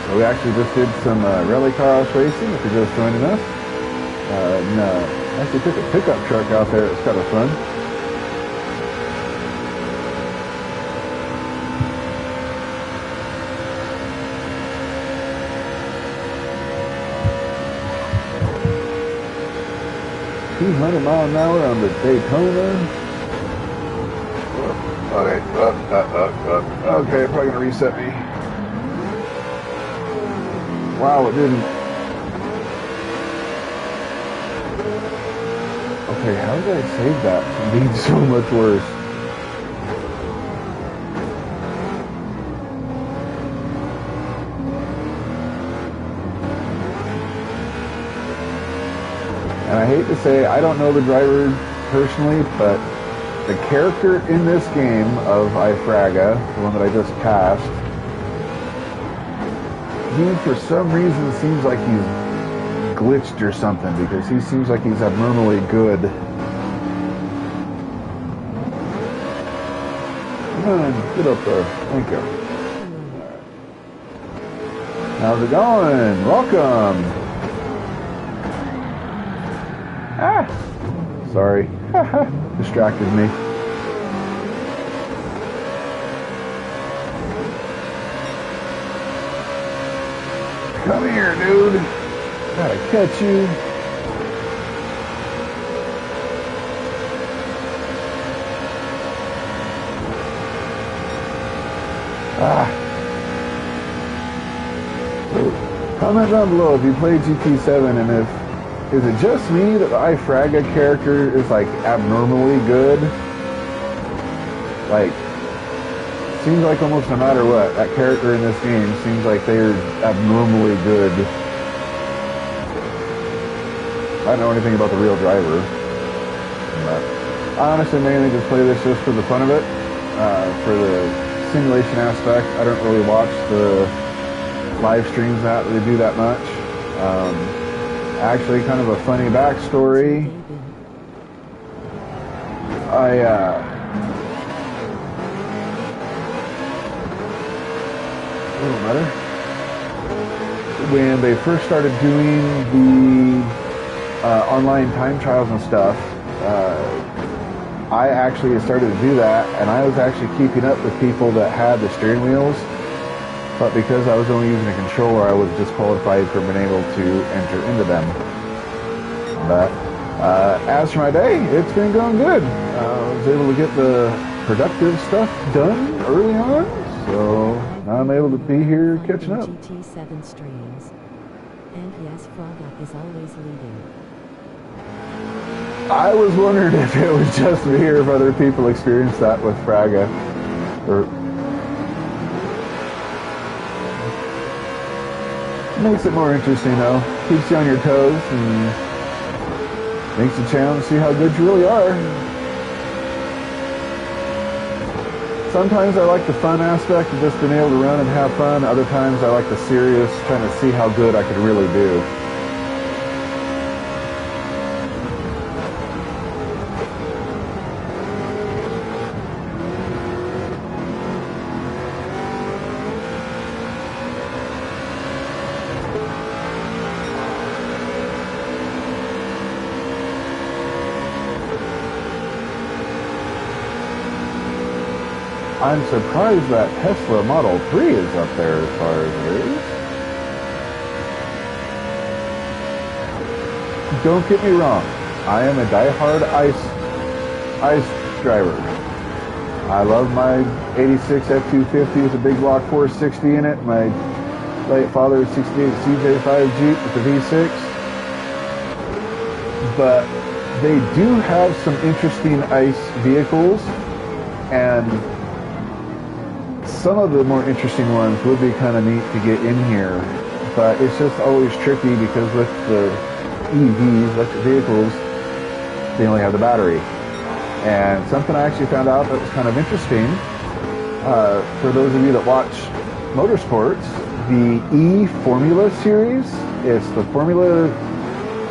So we actually just did some rally car racing if you're just joining us. Actually took a pickup truck out there. It's kind of fun. $200 mph on the Daytona. Okay, probably gonna reset me. Wow, it didn't. Okay, how did I save that from being so much worse? And I hate to say, I don't know the driver personally, but the character in this game of iFraga, the one that I just cast, he for some reason seems like he's glitched or something, because he seems like he's abnormally good. Come on, get up there. Thank you. How's it going? Welcome. Ah, sorry. Distracted me. Come here, dude. Gotta catch you. So comment down below if you play GT7, and is it just me that the iFraga character is like abnormally good? Like, seems like almost no matter what, that character in this game seems like they're abnormally good. I don't know anything about the real driver, but I honestly mainly just play this just for the fun of it, for the simulation aspect. I don't really watch the live streams that they do that much. Actually, kind of a funny backstory. A little better. When they first started doing the online time trials and stuff, I actually started to do that, and I was actually keeping up with people that had the steering wheels, but because I was only using a controller, I was disqualified from being able to enter into them. But as for my day, it's been going good. I was able to get the productive stuff done early on, So now I'm able to be here catching up. GT7 streams. And yes, Frog is always leading. I was wondering if it was just me or if other people experience that with Fraga. Or makes it more interesting though. Keeps you on your toes and makes you challenge to see how good you really are. Sometimes I like the fun aspect of just being able to run and have fun. Other times I like the serious, trying to see how good I could really do. I'm surprised that Tesla Model 3 is up there as far as it is. Don't get me wrong, I am a die-hard ice driver. I love my 86 F-250 with a big block 460 in it, my late father's 68 CJ5 Jeep with the V6. But they do have some interesting ice vehicles, and some of the more interesting ones would be kind of neat to get in here, but it's just always tricky because with the EVs, electric vehicles, they only have the battery. And something I actually found out that was kind of interesting, for those of you that watch motorsports, the E-Formula series, it's the Formula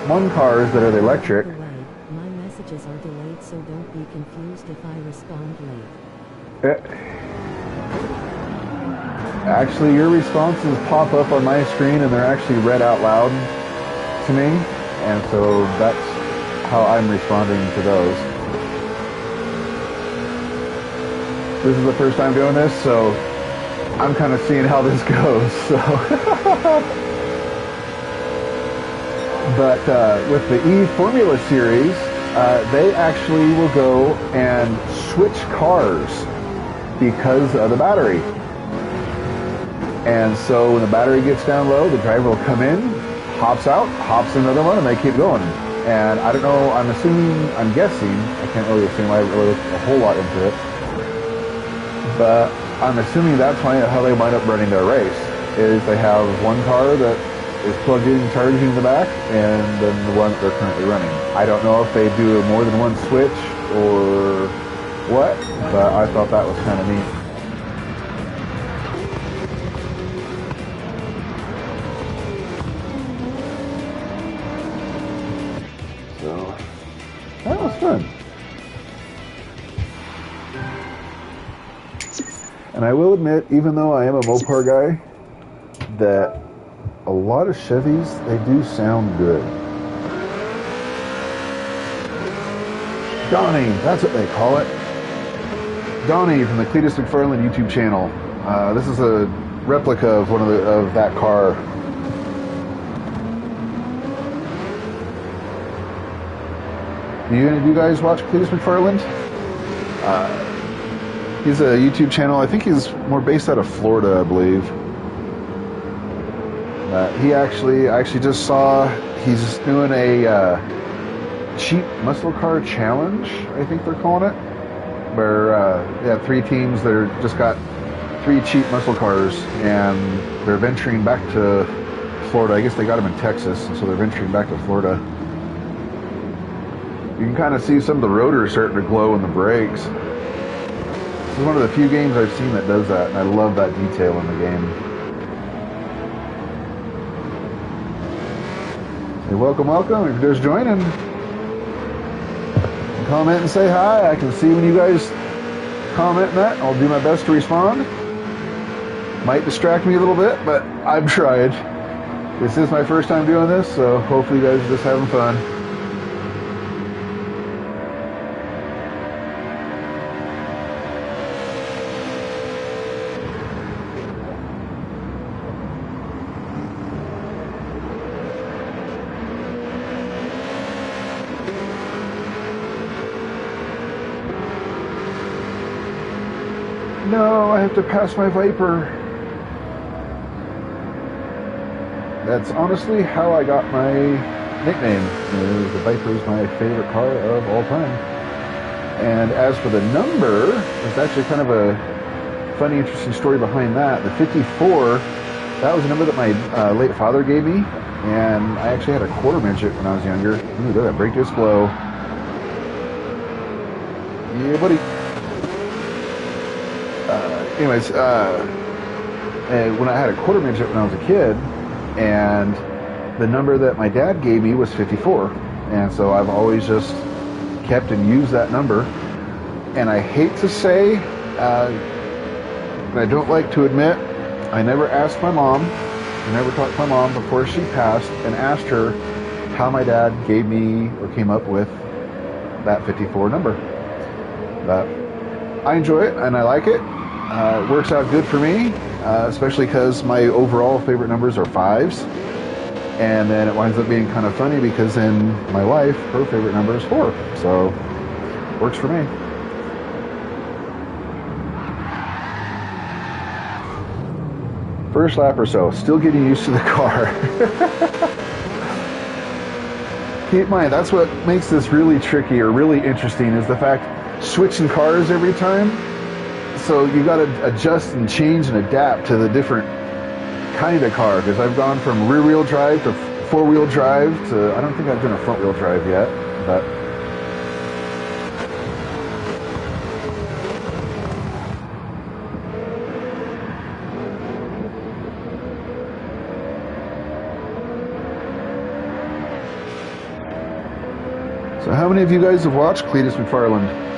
1 cars that are the electric. By the way, my messages are delayed, so don't be confused if I respond late. Actually, your responses pop up on my screen and they're actually read out loud to me, and so that's how I'm responding to those. This is the first time doing this, so I'm kind of seeing how this goes. So, but with the E-Formula series, they actually will go and switch cars because of the battery. And so when the battery gets down low, the driver will come in, hops out, hops in another one, and they keep going. And I don't know, I'm guessing, I can't really assume, I haven't really looked a whole lot into it, but I'm assuming that's how they wind up running their race, is they have one car that is plugged in and charging in the back, and then the one that they're currently running. I don't know if they do more than one switch or what, but I thought that was kind of neat. So, that was fun. And I will admit, even though I am a Mopar guy, that a lot of Chevys, they do sound good. Donnie, that's what they call it. Donnie from the Cletus McFarland YouTube channel. This is a replica of of that car. Do you guys watch Cletus McFarland? He's a YouTube channel. I think he's more based out of Florida, I believe. I actually just saw he's doing a cheap muscle car challenge, I think they're calling it, where they have 3 teams that are just got 3 cheap muscle cars, and they're venturing back to Florida. I guess they got them in Texas, and so they're venturing back to Florida. You can kind of see some of the rotors starting to glow in the brakes. This is one of the few games I've seen that does that, and I love that detail in the game. Hey, welcome. If you're just joining, comment and say hi. I can see when you guys comment that. I'll do my best to respond. Might distract me a little bit, but I've tried. This is my first time doing this, so hopefully you guys are just having fun. No, I have to pass my Viper. That's honestly how I got my nickname. The Viper is my favorite car of all time. And as for the number, there's actually kind of a funny, interesting story behind that. The 54, that was a number that my late father gave me. And I actually had a quarter midget when I was younger. Ooh, look at that brake disc blow. Yeah, buddy. Anyways, when I had a quarter midget when I was a kid, and the number that my dad gave me was 54. And so I've always just kept and used that number. And I hate to say, and I don't like to admit, I never asked my mom, I never talked to my mom before she passed and asked her how my dad gave me or came up with that 54 number. But I enjoy it and I like it. It works out good for me, especially because my overall favorite numbers are 5s. And then it winds up being kind of funny because then my wife, her favorite number is 4. So, works for me. First lap or so, still getting used to the car. Keep in mind, that's what makes this really tricky or really interesting is the fact switching cars every time. So you got to adjust and change and adapt to the different kind of car, because I've gone from rear-wheel drive to four-wheel drive to, I don't think I've done a front-wheel drive yet, but so how many of you guys have watched Cletus McFarland?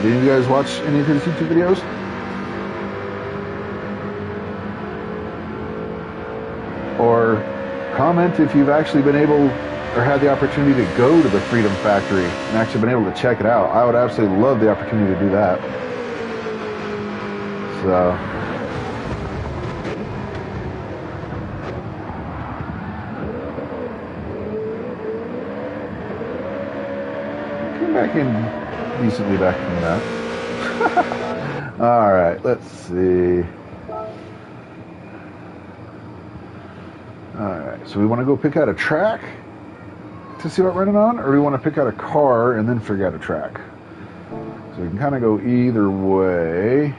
Did any of you guys watch any of his YouTube videos? Or comment if you've actually been able or had the opportunity to go to the Freedom Factory and actually been able to check it out. I would absolutely love the opportunity to do that. So came back in decently back from that. All right, let's see. All right, so we want to go pick out a track to see what we're running on, or we want to pick out a car and then figure out a track. So we can kind of go either way.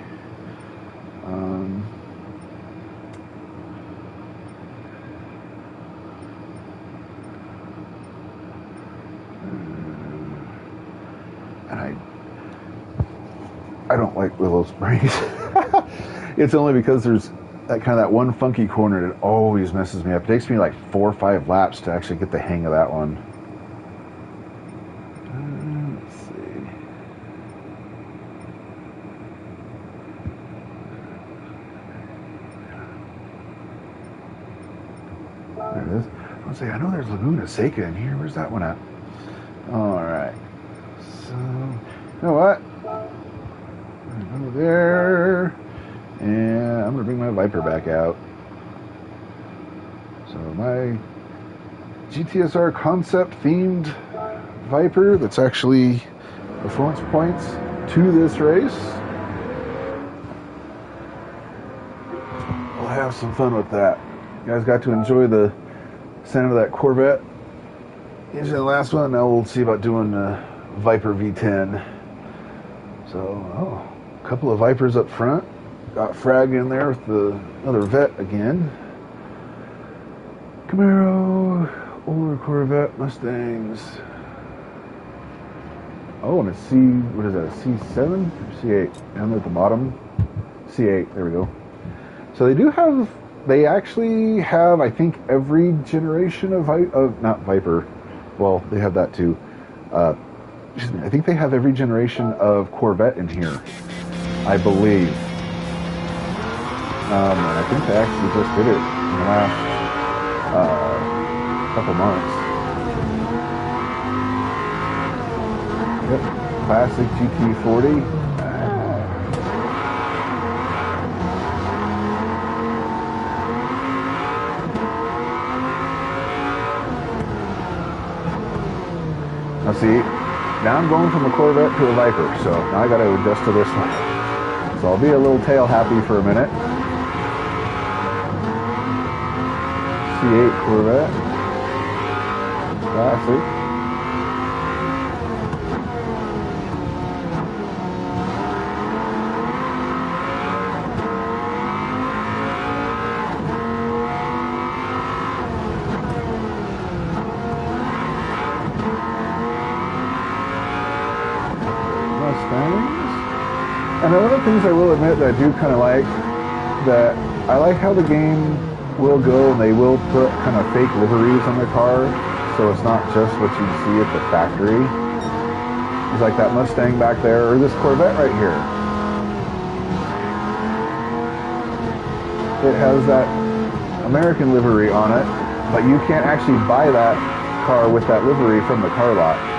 And I don't like Willow Springs. It's only because there's that kind of that one funky corner that always messes me up. It takes me like 4 or 5 laps to actually get the hang of that one. Let's see. There it is. I was say, I know there's GT7 in here. Where's that one at? All right. So, you know what? I'm gonna go there, and I'm gonna bring my Viper back out. So my GTSR concept themed Viper that's actually performance points to this race. We'll have some fun with that. You guys got to enjoy the sound of that Corvette. Usually the last one. Now we'll see about doing Viper V10. So, a couple of Vipers up front. Got Frag in there with the other Vet again. Camaro, older Corvette, Mustangs. Oh, and a C, what is that, a C7 or C8? Down there at the bottom. C8, there we go. So they actually have, I think, every generation of not Viper. Well, they have that too. Excuse me, I think they have every generation of Corvette in here, I believe. And I think they actually just did it in the last couple months. Yep, classic GT40. Now see, now I'm going from a Corvette to a Viper, so now I got to adjust to this one. So I'll be a little tail happy for a minute. C8 Corvette. Classic. And one of the things I will admit that I do kind of like, that I like how the game will go and they will put kind of fake liveries on the car, so it's not just what you see at the factory. It's like that Mustang back there, or this Corvette right here. It has that American livery on it, but you can't actually buy that car with that livery from the car lot.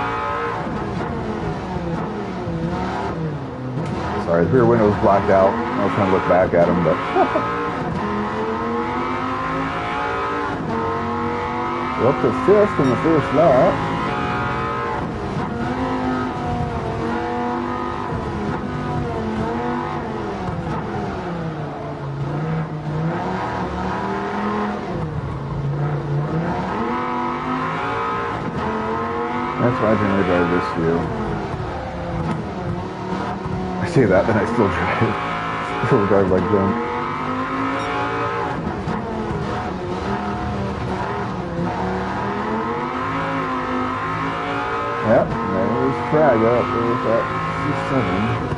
Sorry, the rear window was blacked out. I was trying to look back at him, but... We're up to 5th in the first lap. That's why I generally drive this view. I say that, then I still drive like junk. Yep, there's Frag up there with that C7.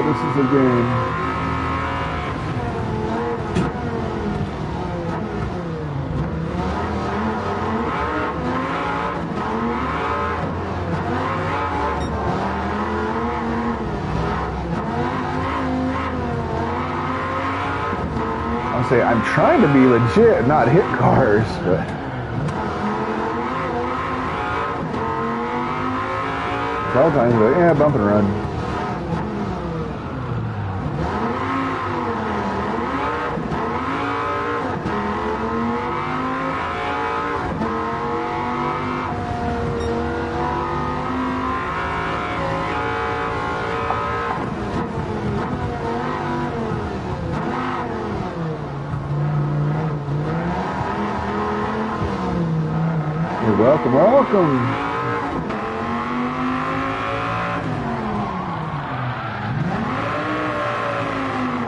This is a game. I'll say I'm trying to be legit, not hit cars, but sometimes like, yeah, bump and run. Welcome, welcome.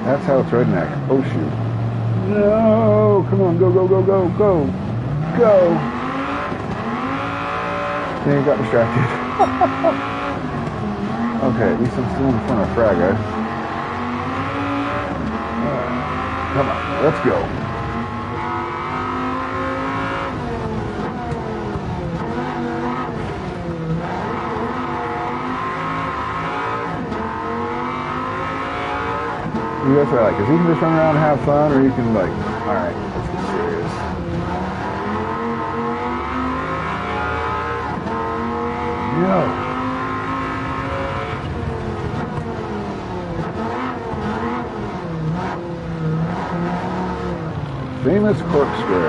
That's how it's redneck. Oh shoot. No, come on, go, go, go, go, go. Go. Dang, got distracted. Okay, at least I'm still in front of Fraga. Come on, let's go. That's what I like, because you can just run around and have fun, or you can like, alright, let's get serious. No. Famous corkscrew.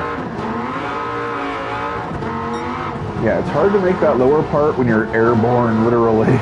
Yeah, it's hard to make that lower part when you're airborne, literally.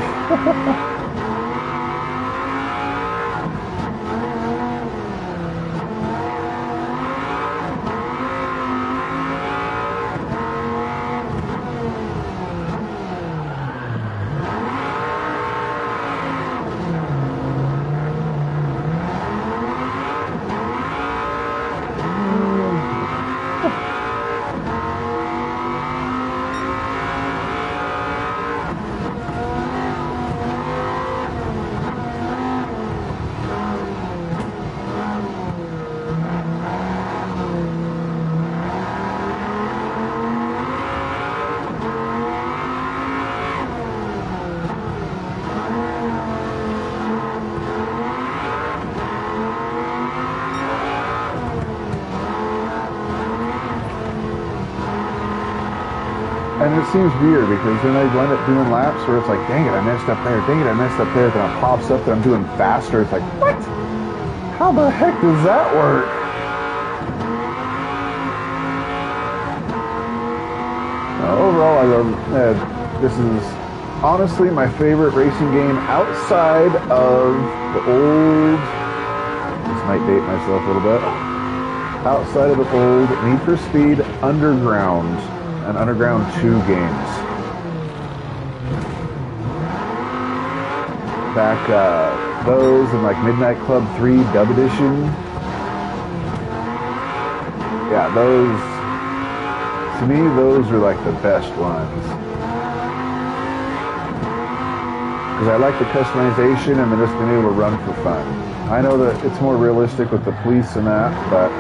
And it seems weird because then I wind up doing laps where it's like, dang it, I messed up there. Dang it, I messed up there. Then it pops up that I'm doing faster. It's like, what? How the heck does that work? Overall, I love this is honestly my favorite racing game outside of the old. This might date myself a little bit. Outside of the old Need for Speed Underground and Underground 2 games. Back those and like Midnight Club 3 Dub Edition. Yeah, those, to me, those are like the best ones. Because I like the customization and then just being able to run for fun. I know that it's more realistic with the police and that, but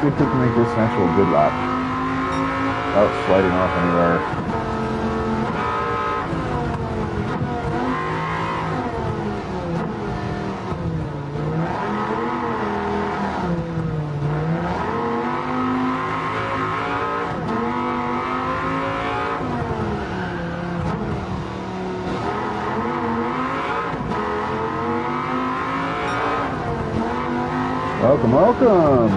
see if we can make this an actual good lap without sliding off anywhere. Welcome, welcome!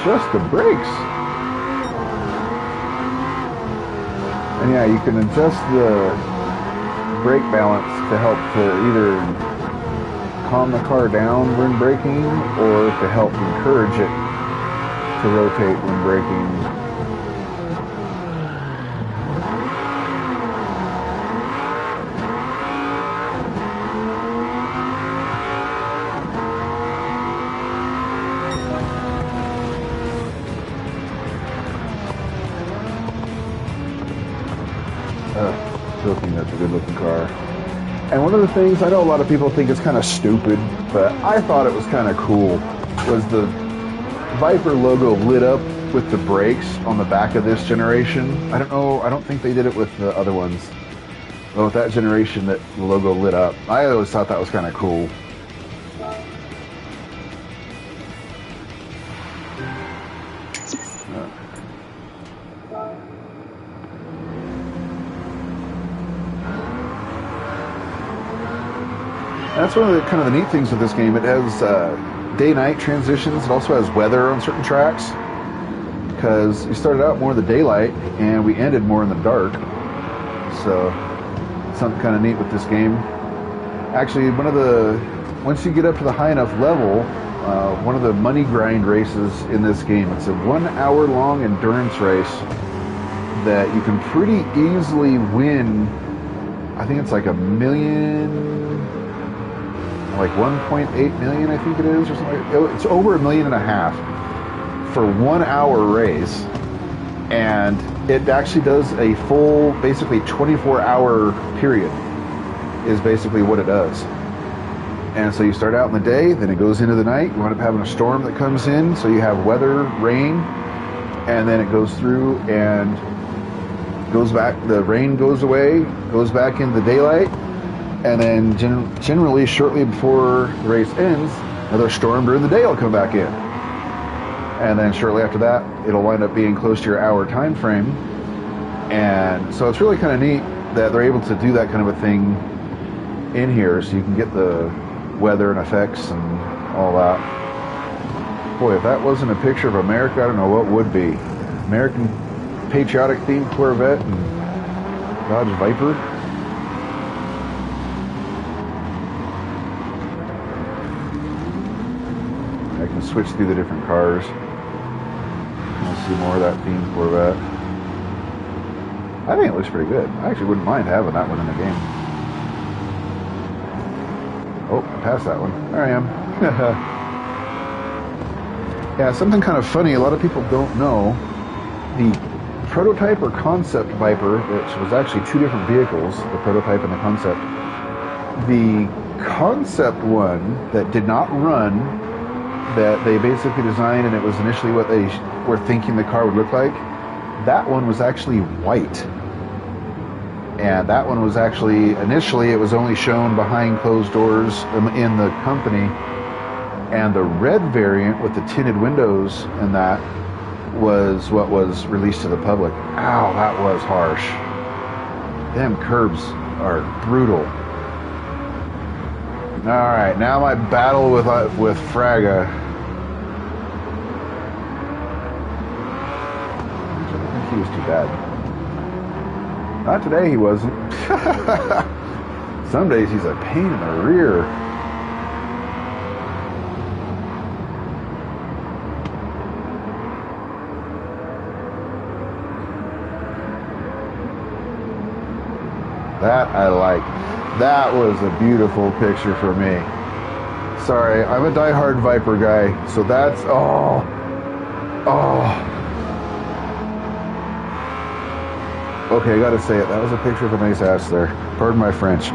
Just the brakes. And yeah, you can adjust the brake balance to help to either calm the car down when braking or to help encourage it to rotate when braking. Still think that's a good looking car. And one of the things, I know a lot of people think it's kind of stupid, but I thought it was kind of cool, was the Viper logo lit up with the brakes on the back of this generation. I don't know, I don't think they did it with the other ones. But with that generation, that the logo lit up. I always thought that was kind of cool. That's one of the kind of the neat things with this game. It has day-night transitions. It also has weather on certain tracks. Because we started out more in the daylight and we ended more in the dark. So something kind of neat with this game. Actually, once you get up to the high enough level, one of the money grind races in this game, it's a 1 hour long endurance race that you can pretty easily win. I think it's like $1 million. Like 1.8 million, I think it is, or something. It's over $1.5 million for 1 hour race, and it actually does a full, basically 24-hour period. Is basically what it does. And so you start out in the day, then it goes into the night. You wind up having a storm that comes in, so you have weather, rain, and then it goes through and goes back. The rain goes away, goes back into the daylight. And then generally shortly before the race ends, another storm during the day will come back in. And then shortly after that, it'll wind up being close to your hour time frame. And so it's really kind of neat that they're able to do that kind of a thing in here, so you can get the weather and effects and all that. Boy, if that wasn't a picture of America, I don't know what would be. American patriotic themed Corvette and Dodge Viper. I can switch through the different cars. I'll see more of that themed Corvette. I think it looks pretty good. I actually wouldn't mind having that one in the game. past that one. There I am. Yeah, something kind of funny. A lot of people don't know the prototype or concept Viper, which was actually two different vehicles, the prototype and the concept. The concept one that did not run, that they basically designed, and it was initially what they were thinking the car would look like, that one was actually white. And that one was actually, initially it was only shown behind closed doors in the company. And the red variant with the tinted windows and that was what was released to the public. Ow, that was harsh. Them curbs are brutal. Alright, now my battle with Fraga. I don't think he was too bad. Not today he wasn't. Some days he's a pain in the rear. That I like. That was a beautiful picture for me. Sorry, I'm a diehard Viper guy, so that's, oh. Okay, I gotta say it. That was a picture of a nice ass there. Pardon my French.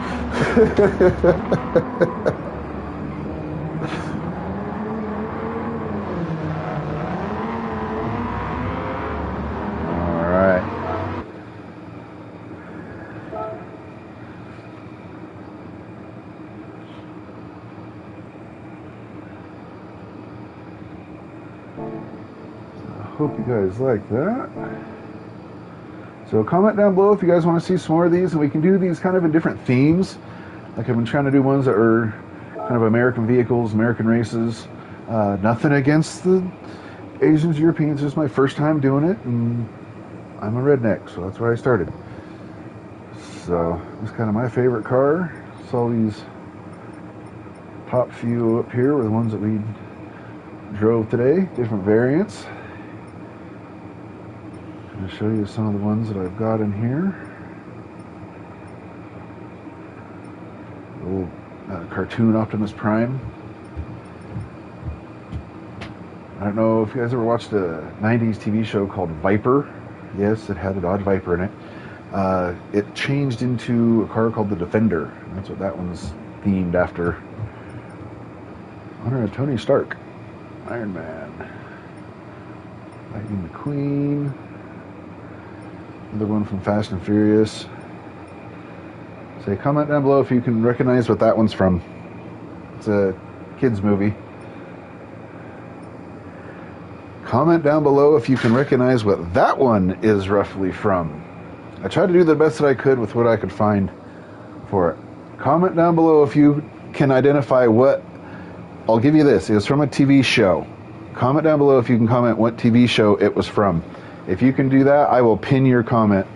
Hope you guys like that. So comment down below if you guys want to see some more of these, and we can do these kind of in different themes. Like I've been trying to do ones that are kind of American vehicles, American races. Nothing against the Asians, Europeans. It's my first time doing it, and I'm a redneck, so that's where I started. So it's kind of my favorite car. So these top few up here were the ones that we drove today, different variants. I'm going to show you some of the ones that I've got in here. A little cartoon Optimus Prime. I don't know if you guys ever watched a 90s TV show called Viper. Yes, it had a Dodge Viper in it. It changed into a car called the Defender. That's what that one's themed after. Honor of Tony Stark. Iron Man. Lightning McQueen. Another one from Fast and Furious. Say, comment down below if you can recognize what that one's from. It's a kids movie. Comment down below if you can recognize what that one is roughly from. I tried to do the best that I could with what I could find for it. Comment down below if you can identify what. I'll give you this. It was from a TV show. Comment down below if you can comment what TV show it was from. If you can do that, I will pin your comment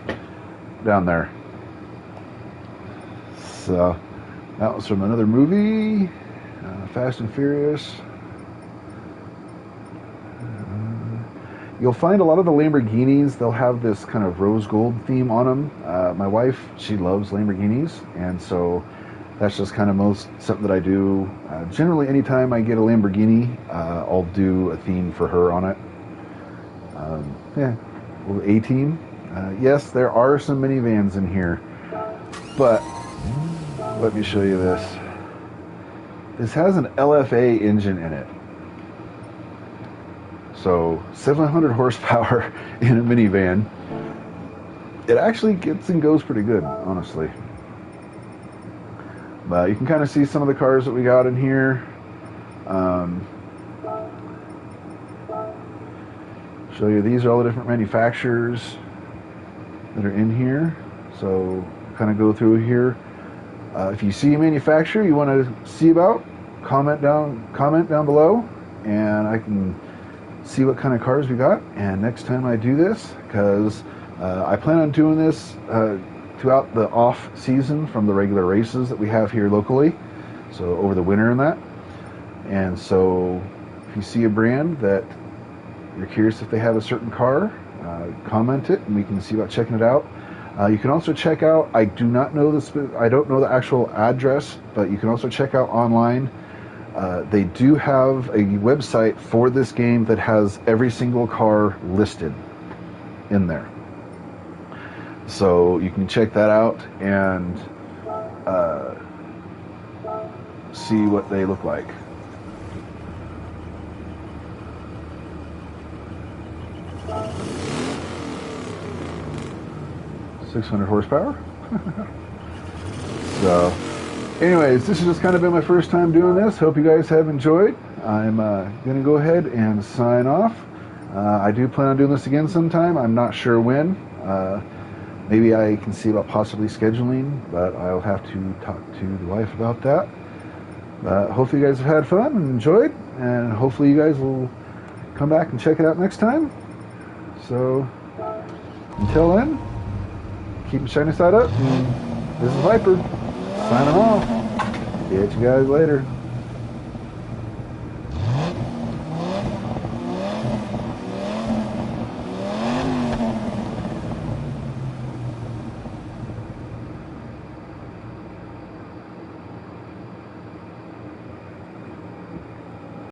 down there. So, that was from another movie, Fast and Furious. You'll find a lot of the Lamborghinis, they'll have this kind of rose gold theme on them. My wife, she loves Lamborghinis, and so that's just kind of something that I do. Generally, anytime I get a Lamborghini, I'll do a theme for her on it. Yeah, a little A-Team. Yes, there are some minivans in here, but let me show you this. This has an LFA engine in it. So 700 horsepower in a minivan. It actually gets and goes pretty good, honestly. But you can kind of see some of the cars that we got in here. Show you, these are all the different manufacturers that are in here. So kind of go through here. If you see a manufacturer you want to see about, comment down below, and I can see what kind of cars we got. And next time I do this, because I plan on doing this throughout the off season from the regular races that we have here locally, so over the winter and that. And so if you see a brand that you're curious if they have a certain car, comment it and we can see about checking it out. You can also check out, I do not know I don't know the actual address, but you can also check out online. They do have a website for this game that has every single car listed in there. So you can check that out and see what they look like. 600 horsepower. So anyways, this has just kind of been my first time doing this. Hope you guys have enjoyed. I'm going to go ahead and sign off. I do plan on doing this again sometime. I'm not sure when. Maybe I can see about possibly scheduling, but I'll have to talk to the wife about that. Hopefully you guys have had fun and enjoyed, and hopefully you guys will come back and check it out next time. So until then, keep the shiny side up. This is Viper signing off. See you guys later.